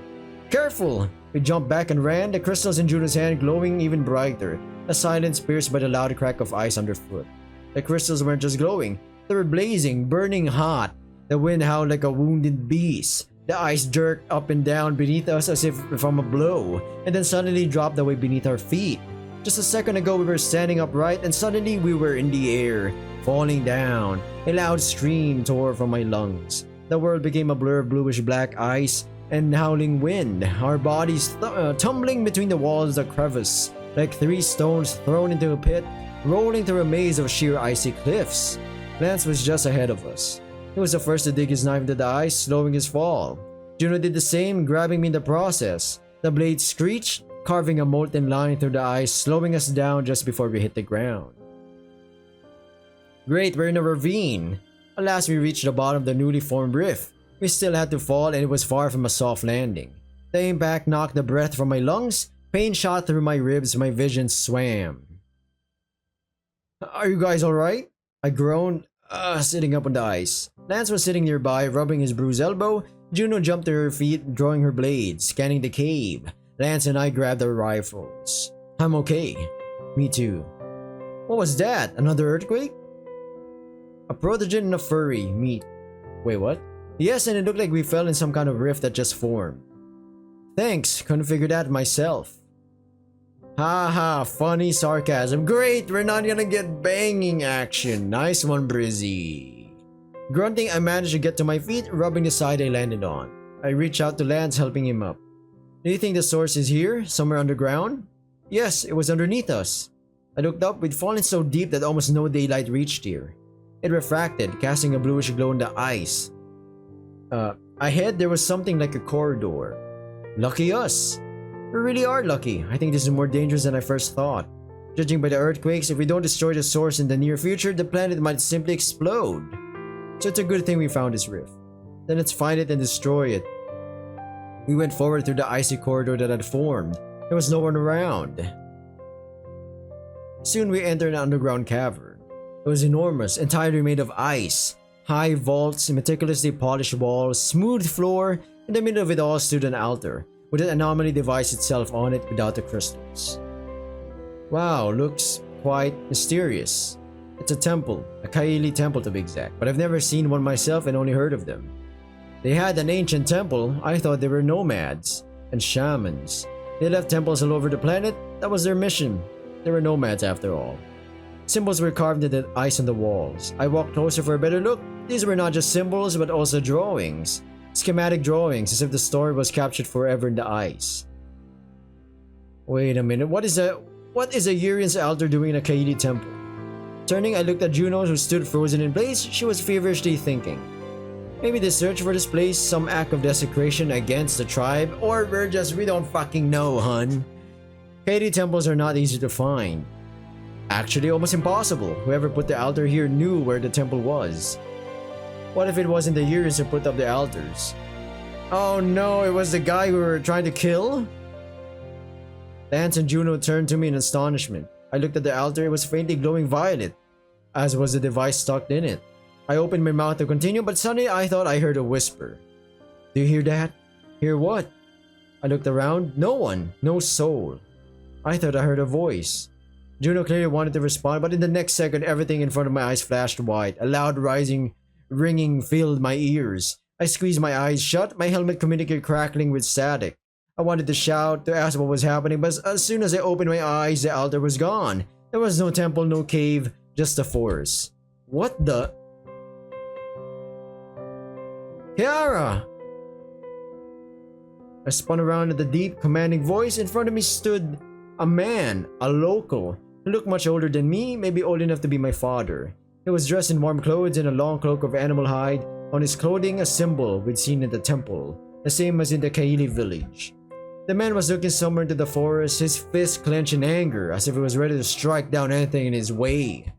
Careful! We jumped back and ran, the crystals in Juno's hand glowing even brighter, a silence pierced by the loud crack of ice underfoot. The crystals weren't just glowing, they were blazing, burning hot. The wind howled like a wounded beast. The ice jerked up and down beneath us as if from a blow, and then suddenly dropped away beneath our feet. Just a second ago we were standing upright, and suddenly we were in the air, falling down. A loud scream tore from my lungs. The world became a blur of bluish-black ice and howling wind, our bodies tumbling between the walls of the crevice, like 3 stones thrown into a pit, rolling through a maze of sheer icy cliffs. Lance was just ahead of us. He was the first to dig his knife into the ice, slowing his fall. Juno did the same, grabbing me in the process. The blade screeched, carving a molten line through the ice, slowing us down just before we hit the ground. Great, we're in a ravine. At last we reached the bottom of the newly formed rift. We still had to fall, and it was far from a soft landing. The impact knocked the breath from my lungs, pain shot through my ribs, my vision swam. Are you guys alright? I groaned, sitting up on the ice. Lance was sitting nearby, rubbing his bruised elbow. Juno jumped to her feet, drawing her blade, scanning the cave. Lance and I grabbed our rifles. I'm okay. Me too. What was that? Another earthquake? A Protogen and a Furry meet. Wait, what? Yes, and it looked like we fell in some kind of rift that just formed. Thanks, couldn't figure that myself. Haha, funny sarcasm. Great, we're not gonna get banging action. Nice one, Brizzy. Grunting, I managed to get to my feet, rubbing the side I landed on. I reached out to Lance, helping him up. Do you think the source is here, somewhere underground? Yes, it was underneath us. I looked up, we'd fallen so deep that almost no daylight reached here. It refracted, casting a bluish glow in the ice. Ahead there was something like a corridor. Lucky us. We really are lucky. I think this is more dangerous than I first thought. Judging by the earthquakes, if we don't destroy the source in the near future, the planet might simply explode. So it's a good thing we found this rift. Then let's find it and destroy it. We went forward through the icy corridor that had formed. There was no one around. Soon we entered an underground cavern. It was enormous, entirely made of ice. High vaults, meticulously polished walls, smooth floor. In the middle of it all stood an altar, with an anomaly device itself on it without the crystals. Wow, looks quite mysterious. It's a temple, a Kaili temple to be exact, but I've never seen one myself and only heard of them. They had an ancient temple. I thought they were nomads and shamans. They left temples all over the planet. That was their mission. They were nomads after all. Symbols were carved into the ice on the walls. I walked closer for a better look. These were not just symbols, but also drawings. Schematic drawings, as if the story was captured forever in the ice. Wait a minute, what is a Urian's altar doing in a Kaili temple? Turning, I looked at Juno, who stood frozen in place. She was feverishly thinking. Maybe they search for this place, some act of desecration against the tribe, or we don't fucking know, hun. Kaili temples are not easy to find. Actually, almost impossible. Whoever put the altar here knew where the temple was. What if it wasn't the Urians who put up the altars? Oh no, it was the guy we were trying to kill? Lance and Juno turned to me in astonishment. I looked at the altar. It was faintly glowing violet, as was the device stuck in it. I opened my mouth to continue, but suddenly I thought I heard a whisper. Do you hear that? Hear what? I looked around. No one. No soul. I thought I heard a voice. Juno clearly wanted to respond, but in the next second, everything in front of my eyes flashed white. A loud ringing filled my ears. I squeezed my eyes shut, my helmet communicator crackling with static. I wanted to shout, to ask what was happening, but as soon as I opened my eyes, the altar was gone. There was no temple, no cave, just a forest. What the? Kiara! I spun around at the deep, commanding voice. In front of me stood a man, a local. He looked much older than me, maybe old enough to be my father. He was dressed in warm clothes and a long cloak of animal hide. On his clothing, a symbol we'd seen in the temple, the same as in the Kaili village. The man was looking somewhere into the forest, his fist clenched in anger, as if he was ready to strike down anything in his way.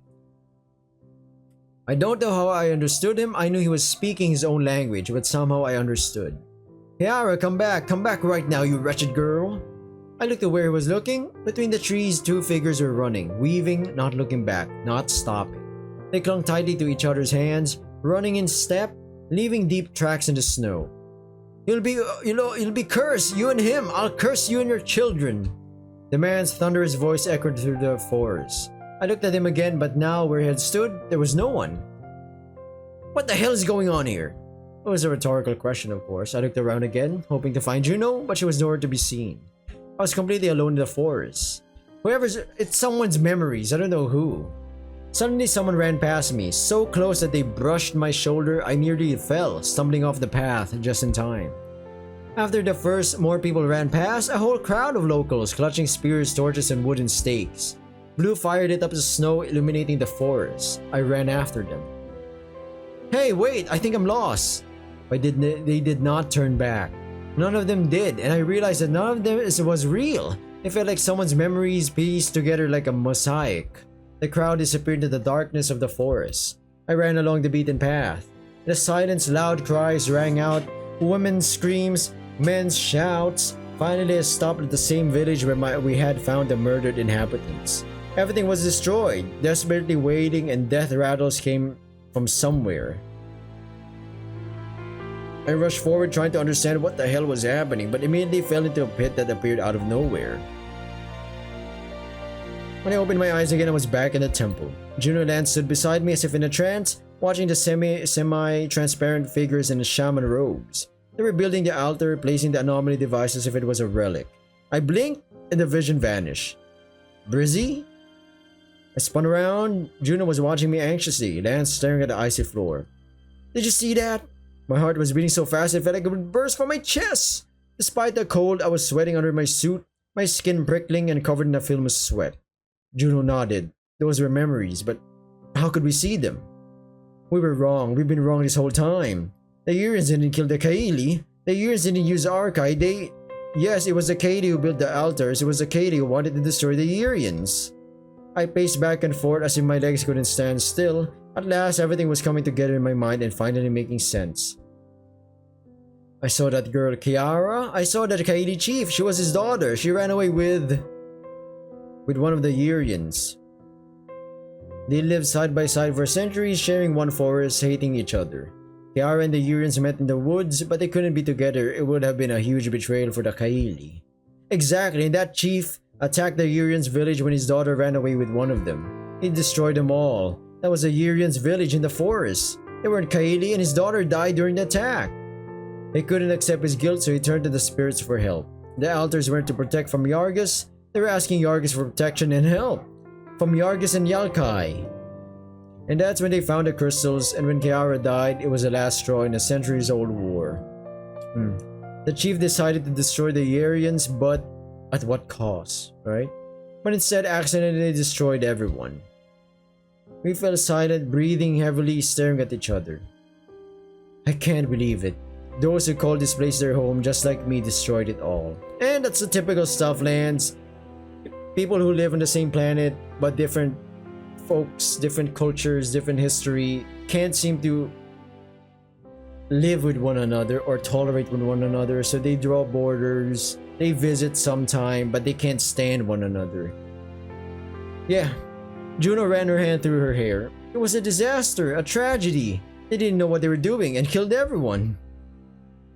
I don't know how I understood him. I knew he was speaking his own language, but somehow I understood. Kiara, come back right now, you wretched girl. I looked at where he was looking. Between the trees, two figures were running, weaving, not looking back, not stopping. They clung tightly to each other's hands, running in step, leaving deep tracks in the snow. You'll be cursed, you and him. I'll curse you and your children. The man's thunderous voice echoed through the forest. I looked at him again, but now where he had stood, there was no one. What the hell is going on here? It was a rhetorical question, of course. I looked around again, hoping to find Juno, but she was nowhere to be seen. I was completely alone in the forest. It's someone's memories, I don't know who. Suddenly someone ran past me, so close that they brushed my shoulder I nearly fell, stumbling off the path just in time. After the first, more people ran past, a whole crowd of locals clutching spears, torches, and wooden stakes. Blue fire lit up the snow, illuminating the forest. I ran after them. Hey, wait, I think I'm lost. But they did not turn back. None of them did, and I realized that none of them was real. It felt like someone's memories pieced together like a mosaic. The crowd disappeared into the darkness of the forest. I ran along the beaten path. In the silence, loud cries rang out, women's screams, men's shouts. Finally, I stopped at the same village where we had found the murdered inhabitants. Everything was destroyed, desperately waiting, and death rattles came from somewhere. I rushed forward trying to understand what the hell was happening, but immediately fell into a pit that appeared out of nowhere. When I opened my eyes again, I was back in the temple. Juno and Lance stood beside me as if in a trance, watching the semi-transparent figures in the shaman robes. They were building the altar, placing the anomaly device as if it was a relic. I blinked, and the vision vanished. Brizzy? I spun around. Juno was watching me anxiously, Lance staring at the icy floor. Did you see that? My heart was beating so fast it felt like it would burst from my chest. Despite the cold, I was sweating under my suit, my skin prickling and covered in a film of sweat. Juno nodded. Those were memories, but how could we see them? We were wrong. We've been wrong this whole time. The Urians didn't kill the Kaili. The Urians didn't use Arkai. Yes, it was the Kaili who built the altars. It was the Kaili who wanted to destroy the Urians. I paced back and forth as if my legs couldn't stand still. At last, everything was coming together in my mind and finally making sense. I saw that girl Kiara. I saw that Kaidi chief. She was his daughter. She ran away with one of the Yurians. They lived side by side for centuries, sharing one forest, hating each other. Kiara and the Yurians met in the woods, but they couldn't be together. It would have been a huge betrayal for the Kaili. Exactly, and that chief attacked the Yurians' village when his daughter ran away with one of them. He destroyed them all. That was the Yurians' village in the forest. They weren't Kaili, and his daughter died during the attack. He couldn't accept his guilt, so he turned to the spirits for help. The altars weren't to protect from Yargus. They were asking Yargus for protection and help from Yargus and Yalkai. And that's when they found the crystals, and when Kiara died, it was the last straw in a centuries-old war. The chief decided to destroy the Yarians, but at what cost, right? But instead accidentally destroyed everyone. We fell silent, breathing heavily, staring at each other. I can't believe it. Those who called this place their home, just like me, destroyed it all. And that's the typical stuff, Lance. People who live on the same planet, but different folks, different cultures, different history, can't seem to live with one another or tolerate with one another, so they draw borders, they visit sometime, but they can't stand one another. Yeah, Juno ran her hand through her hair. It was a disaster, a tragedy. They didn't know what they were doing and killed everyone.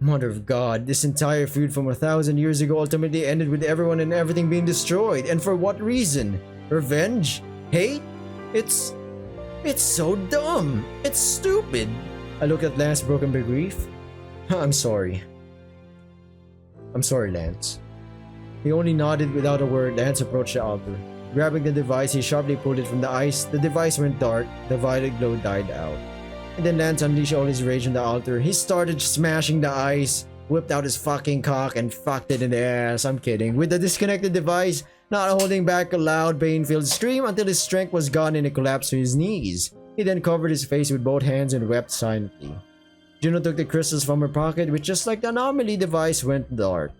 Mother of God, this entire feud from 1,000 years ago ultimately ended with everyone and everything being destroyed. And for what reason? Revenge? Hate? It's so dumb. It's stupid. I looked at Lance, broken by grief. I'm sorry. I'm sorry, Lance. He only nodded without a word. Lance approached the altar. Grabbing the device, he sharply pulled it from the ice. The device went dark. The violet glow died out. And then Lance unleashed all his rage on the altar. He started smashing the ice, whipped out his fucking cock, and fucked it in the ass. I'm kidding. With the disconnected device, not holding back a loud, pain-filled scream until his strength was gone and he collapsed to his knees. He then covered his face with both hands and wept silently. Juno took the crystals from her pocket, which, just like the anomaly device, went dark.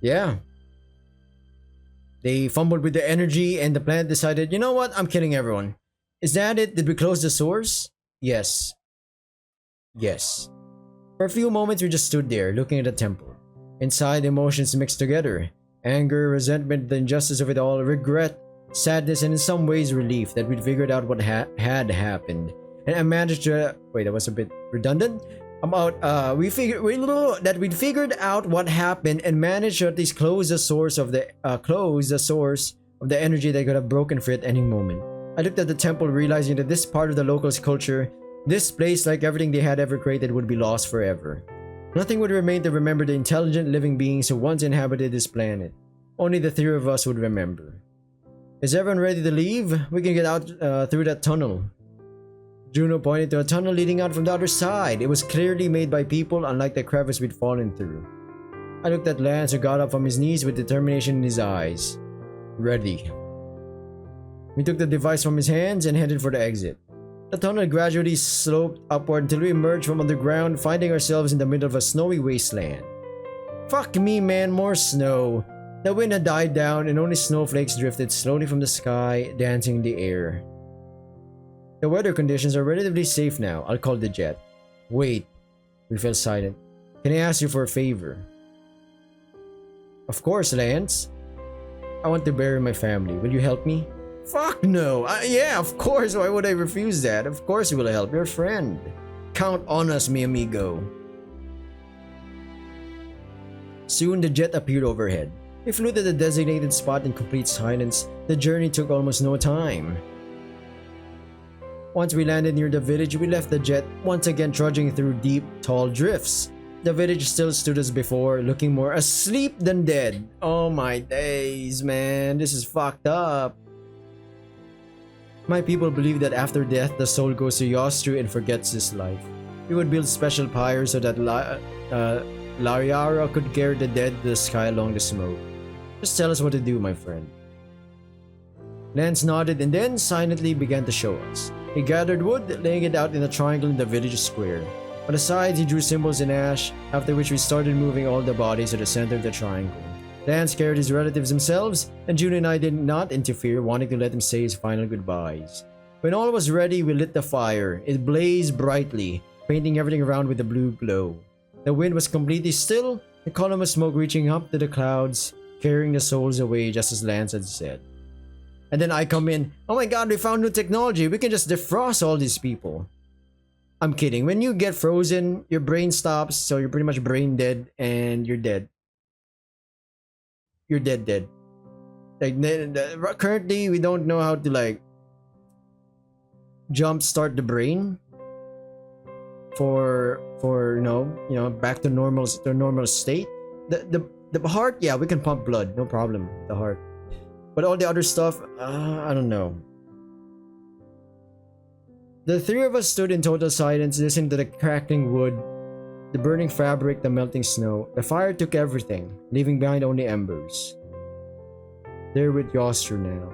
Yeah. They fumbled with the energy, and the planet decided, you know what? I'm killing everyone. Is that it? Did we close the source? Yes. Yes. For a few moments, we just stood there, looking at the temple. Inside, emotions mixed together. Anger, resentment, the injustice of it all, regret, sadness, and in some ways relief that we'd figured out what had happened. And I managed to... Wait, that was a bit redundant? We'd figured out what happened and managed to at least close the source of the energy that could have broken free at any moment. I looked at the temple, realizing that this part of the locals' culture, this place, like everything they had ever created, would be lost forever. Nothing would remain to remember the intelligent living beings who once inhabited this planet. Only the three of us would remember. Is everyone ready to leave? We can get out through that tunnel. Juno pointed to a tunnel leading out from the other side. It was clearly made by people, unlike the crevice we'd fallen through. I looked at Lance, who got up from his knees with determination in his eyes. Ready. We took the device from his hands and headed for the exit. The tunnel gradually sloped upward until we emerged from underground, finding ourselves in the middle of a snowy wasteland. Fuck me, man, more snow. The wind had died down and only snowflakes drifted slowly from the sky, dancing in the air. The weather conditions are relatively safe now. I'll call the jet. Wait. We fell silent. Can I ask you for a favor? Of course, Lance. I want to bury my family. Will you help me? Fuck no! Yeah, of course! Why would I refuse that? Of course we will help your friend. Count on us, mi amigo. Soon the jet appeared overhead. We flew to the designated spot in complete silence. The journey took almost no time. Once we landed near the village, we left the jet, once again trudging through deep, tall drifts. The village still stood as before, looking more asleep than dead. Oh my days, man. This is fucked up. My people believe that after death, the soul goes to Yostru and forgets this life. We would build special pyres so that Lariara could carry the dead to the sky along the smoke. Just tell us what to do, my friend. Lance nodded and then silently began to show us. He gathered wood, laying it out in a triangle in the village square. On the sides, he drew symbols in ash, after which we started moving all the bodies to the center of the triangle. Lance carried his relatives themselves, and June and I did not interfere, wanting to let him say his final goodbyes. When all was ready, we lit the fire. It blazed brightly, painting everything around with a blue glow. The wind was completely still, the column of smoke reaching up to the clouds, carrying the souls away just as Lance had said. And then I come in, oh my god, we found new technology, we can just defrost all these people. I'm kidding, when you get frozen, your brain stops, so you're pretty much brain dead, and you're dead. You're dead. Like, currently, we don't know how to, like, jumpstart the brain for you know back to normal state. The heart, yeah, we can pump blood, no problem. The heart, but all the other stuff, I don't know. The three of us stood in total silence, listening to the crackling wood, the burning fabric, the melting snow. The fire took everything, leaving behind only embers. They're with Yoster now.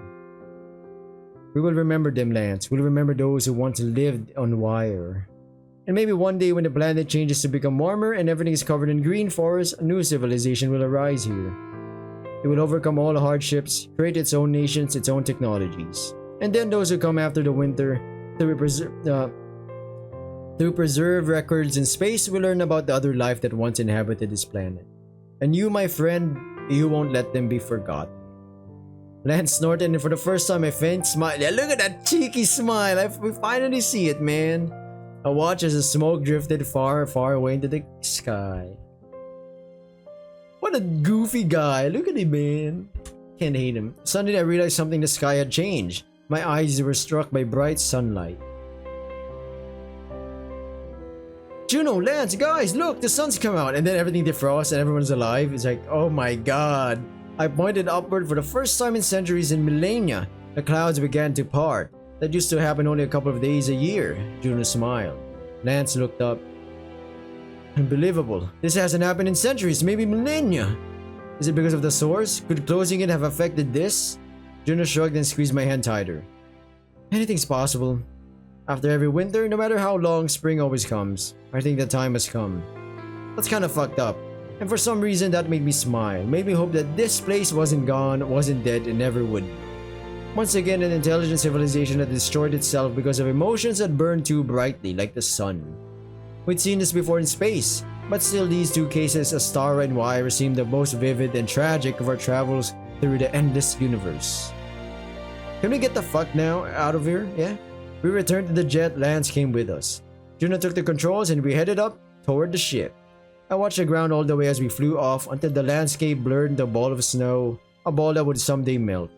We will remember them, Lance. We'll remember those who once lived on Wyre. And maybe one day when the planet changes to become warmer and everything is covered in green forests, a new civilization will arise here. It will overcome all the hardships, create its own nations, its own technologies. And then those who come after the winter, through preserve records in space, will learn about the other life that once inhabited this planet. And you, my friend, you won't let them be forgotten. Lance snorted, and for the first time I faint smiled. Yeah, look at that cheeky smile. We finally see it, man. I watched as the smoke drifted far, far away into the sky. What a goofy guy. Look at him, man. Can't hate him. Suddenly I realized something. The sky had changed. My eyes were struck by bright sunlight. Juno, Lance, guys, look, the sun's come out. And then everything defrosts and everyone's alive. It's like, oh my god. I pointed upward. For the first time in centuries and millennia, the clouds began to part. That used to happen only a couple of days a year. Juno smiled. Lance looked up. Unbelievable. This hasn't happened in centuries, maybe millennia. Is it because of the source? Could closing it have affected this? Juno shrugged and squeezed my hand tighter. Anything's possible. After every winter, no matter how long, spring always comes. I think the time has come. That's kind of fucked up. And for some reason that made me smile. Made me hope that this place wasn't gone, wasn't dead, and never would be. Once again, an intelligent civilization that destroyed itself because of emotions that burned too brightly, like the sun. We'd seen this before in space, but still these two cases, Astara and Wyre, seemed the most vivid and tragic of our travels through the endless universe. Can we get the fuck now out of here? Yeah? We returned to the jet. Lance came with us. Juno took the controls and we headed up toward the ship. I watched the ground all the way as we flew off until the landscape blurred into a ball of snow, a ball that would someday melt.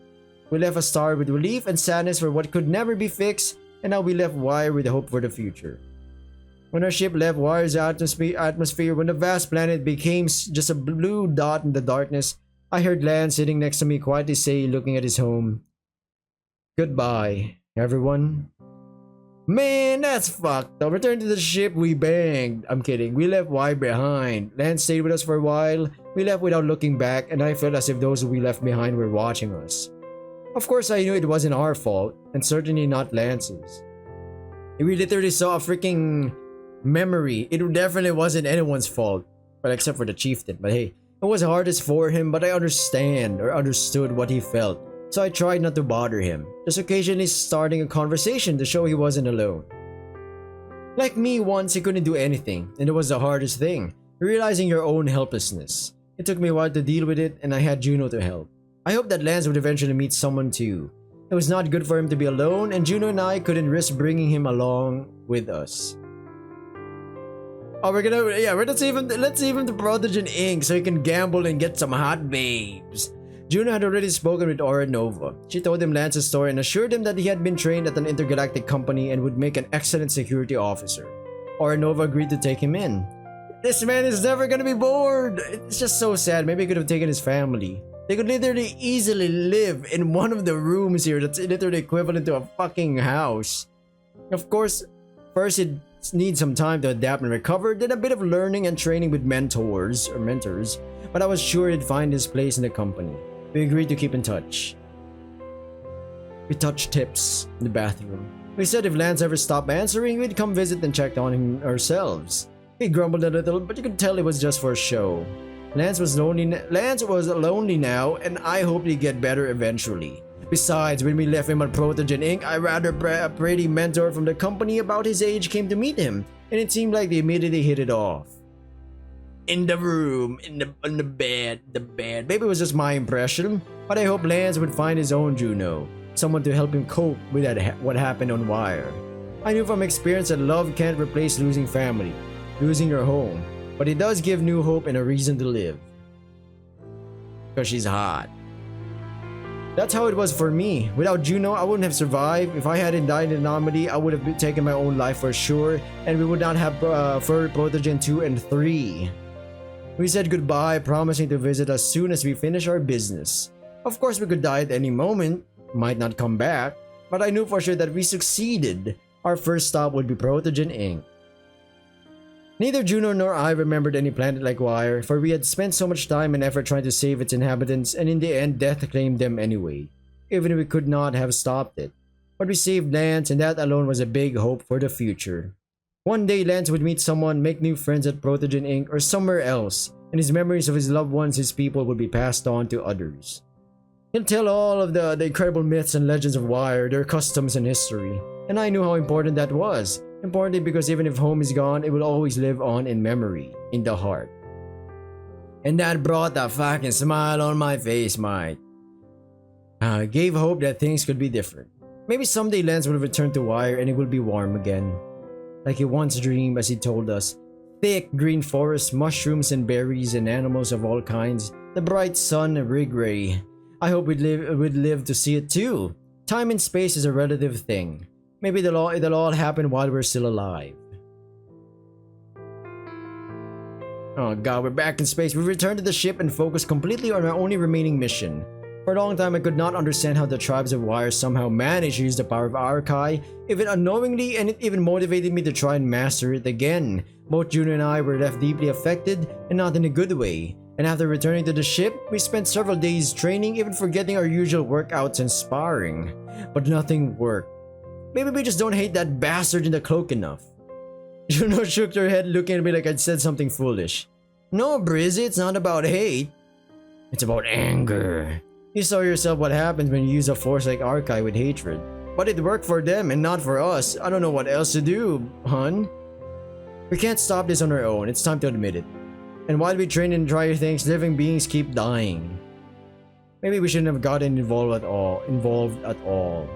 We left Astara with relief and sadness for what could never be fixed, and now we left Wyre with hope for the future. When our ship left Wyre's atmosphere, when the vast planet became just a blue dot in the darkness, I heard Lance sitting next to me quietly say, looking at his home, "Goodbye, everyone." Man, that's fucked up. Returned to the ship, we banged. I'm kidding. We left Wyre behind. Lance stayed with us for a while. We left without looking back, and I felt as if those we left behind were watching us. Of course, I knew it wasn't our fault, and certainly not Lance's. We literally saw a freaking memory. It definitely wasn't anyone's fault. Well, except for the chieftain. But hey, it was hardest for him, but I understood what he felt. So I tried not to bother him, just occasionally starting a conversation to show he wasn't alone. Like me once, he couldn't do anything, and it was the hardest thing, realizing your own helplessness. It took me a while to deal with it, and I had Juno to help. I hope that Lance would eventually meet someone too. It was not good for him to be alone, and Juno and I couldn't risk bringing him along with us. Oh, let's save him the Protogen Inc. so he can gamble and get some hot babes. Juno had already spoken with Aura Nova. She told him Lance's story and assured him that he had been trained at an intergalactic company and would make an excellent security officer. Aura Nova agreed to take him in. This man is never gonna be bored! It's just so sad. Maybe he could have taken his family. They could literally easily live in one of the rooms here that's literally equivalent to a fucking house. Of course, first he'd need some time to adapt and recover, then a bit of learning and training with mentors, but I was sure he'd find his place in the company. We agreed to keep in touch. We touched tips in the bathroom. We said if Lance ever stopped answering, we'd come visit and check on him ourselves. He grumbled a little, but you could tell it was just for a show. Lance was lonely now, and I hoped he'd get better eventually. Besides, when we left him at Protogen Inc., a pretty mentor from the company about his age came to meet him, and it seemed like they immediately hit it off. in the room, in the bed, Maybe it was just my impression, but I hope Lance would find his own Juno, someone to help him cope with what happened on Wyre. I knew from experience that love can't replace losing family, losing your home, but it does give new hope and a reason to live. Because she's hot. That's how it was for me. Without Juno, I wouldn't have survived. If I hadn't died in Normandy, I would have taken my own life for sure, and we would not have Furry Protogen 2 and 3. We said goodbye, promising to visit as soon as we finish our business. Of course, we could die at any moment, might not come back, but I knew for sure that we succeeded. Our first stop would be Protogen Inc. Neither Juno nor I remembered any planet like Wyre, for we had spent so much time and effort trying to save its inhabitants, and in the end, death claimed them anyway, even if we could not have stopped it. But we saved Lance, and that alone was a big hope for the future. One day, Lance would meet someone, make new friends at Protogen Inc. or somewhere else, and his memories of his loved ones, his people, would be passed on to others. He'll tell all of the incredible myths and legends of Wyre, their customs and history, and I knew how important that was. Importantly because even if home is gone, it will always live on in memory, in the heart. And that brought a fucking smile on my face, mate. Gave hope that things could be different. Maybe someday Lance will return to Wyre and it will be warm again. Like he once dreamed, as he told us. Thick green forests, mushrooms and berries and animals of all kinds. The bright sun, Wyre. I hope we'd live to see it too. Time and space is a relative thing. Maybe it'll all happen while we're still alive. Oh god, we're back in space. We returned to the ship and focused completely on our only remaining mission. For a long time I could not understand how the tribes of Wyre somehow managed to use the power of Arkai, even unknowingly, and it even motivated me to try and master it again. Both Juno and I were left deeply affected, and not in a good way. And after returning to the ship, we spent several days training, even forgetting our usual workouts and sparring. But nothing worked. Maybe we just don't hate that bastard in the cloak enough. Juno shook her head, looking at me like I'd said something foolish. No, Brizzy, it's not about hate. It's about anger. You saw yourself what happens when you use a force like Arkai with hatred. But it worked for them and not for us. I don't know what else to do, hun. We can't stop this on our own. It's time to admit it. And while we train and try things, living beings keep dying. Maybe we shouldn't have gotten involved at all.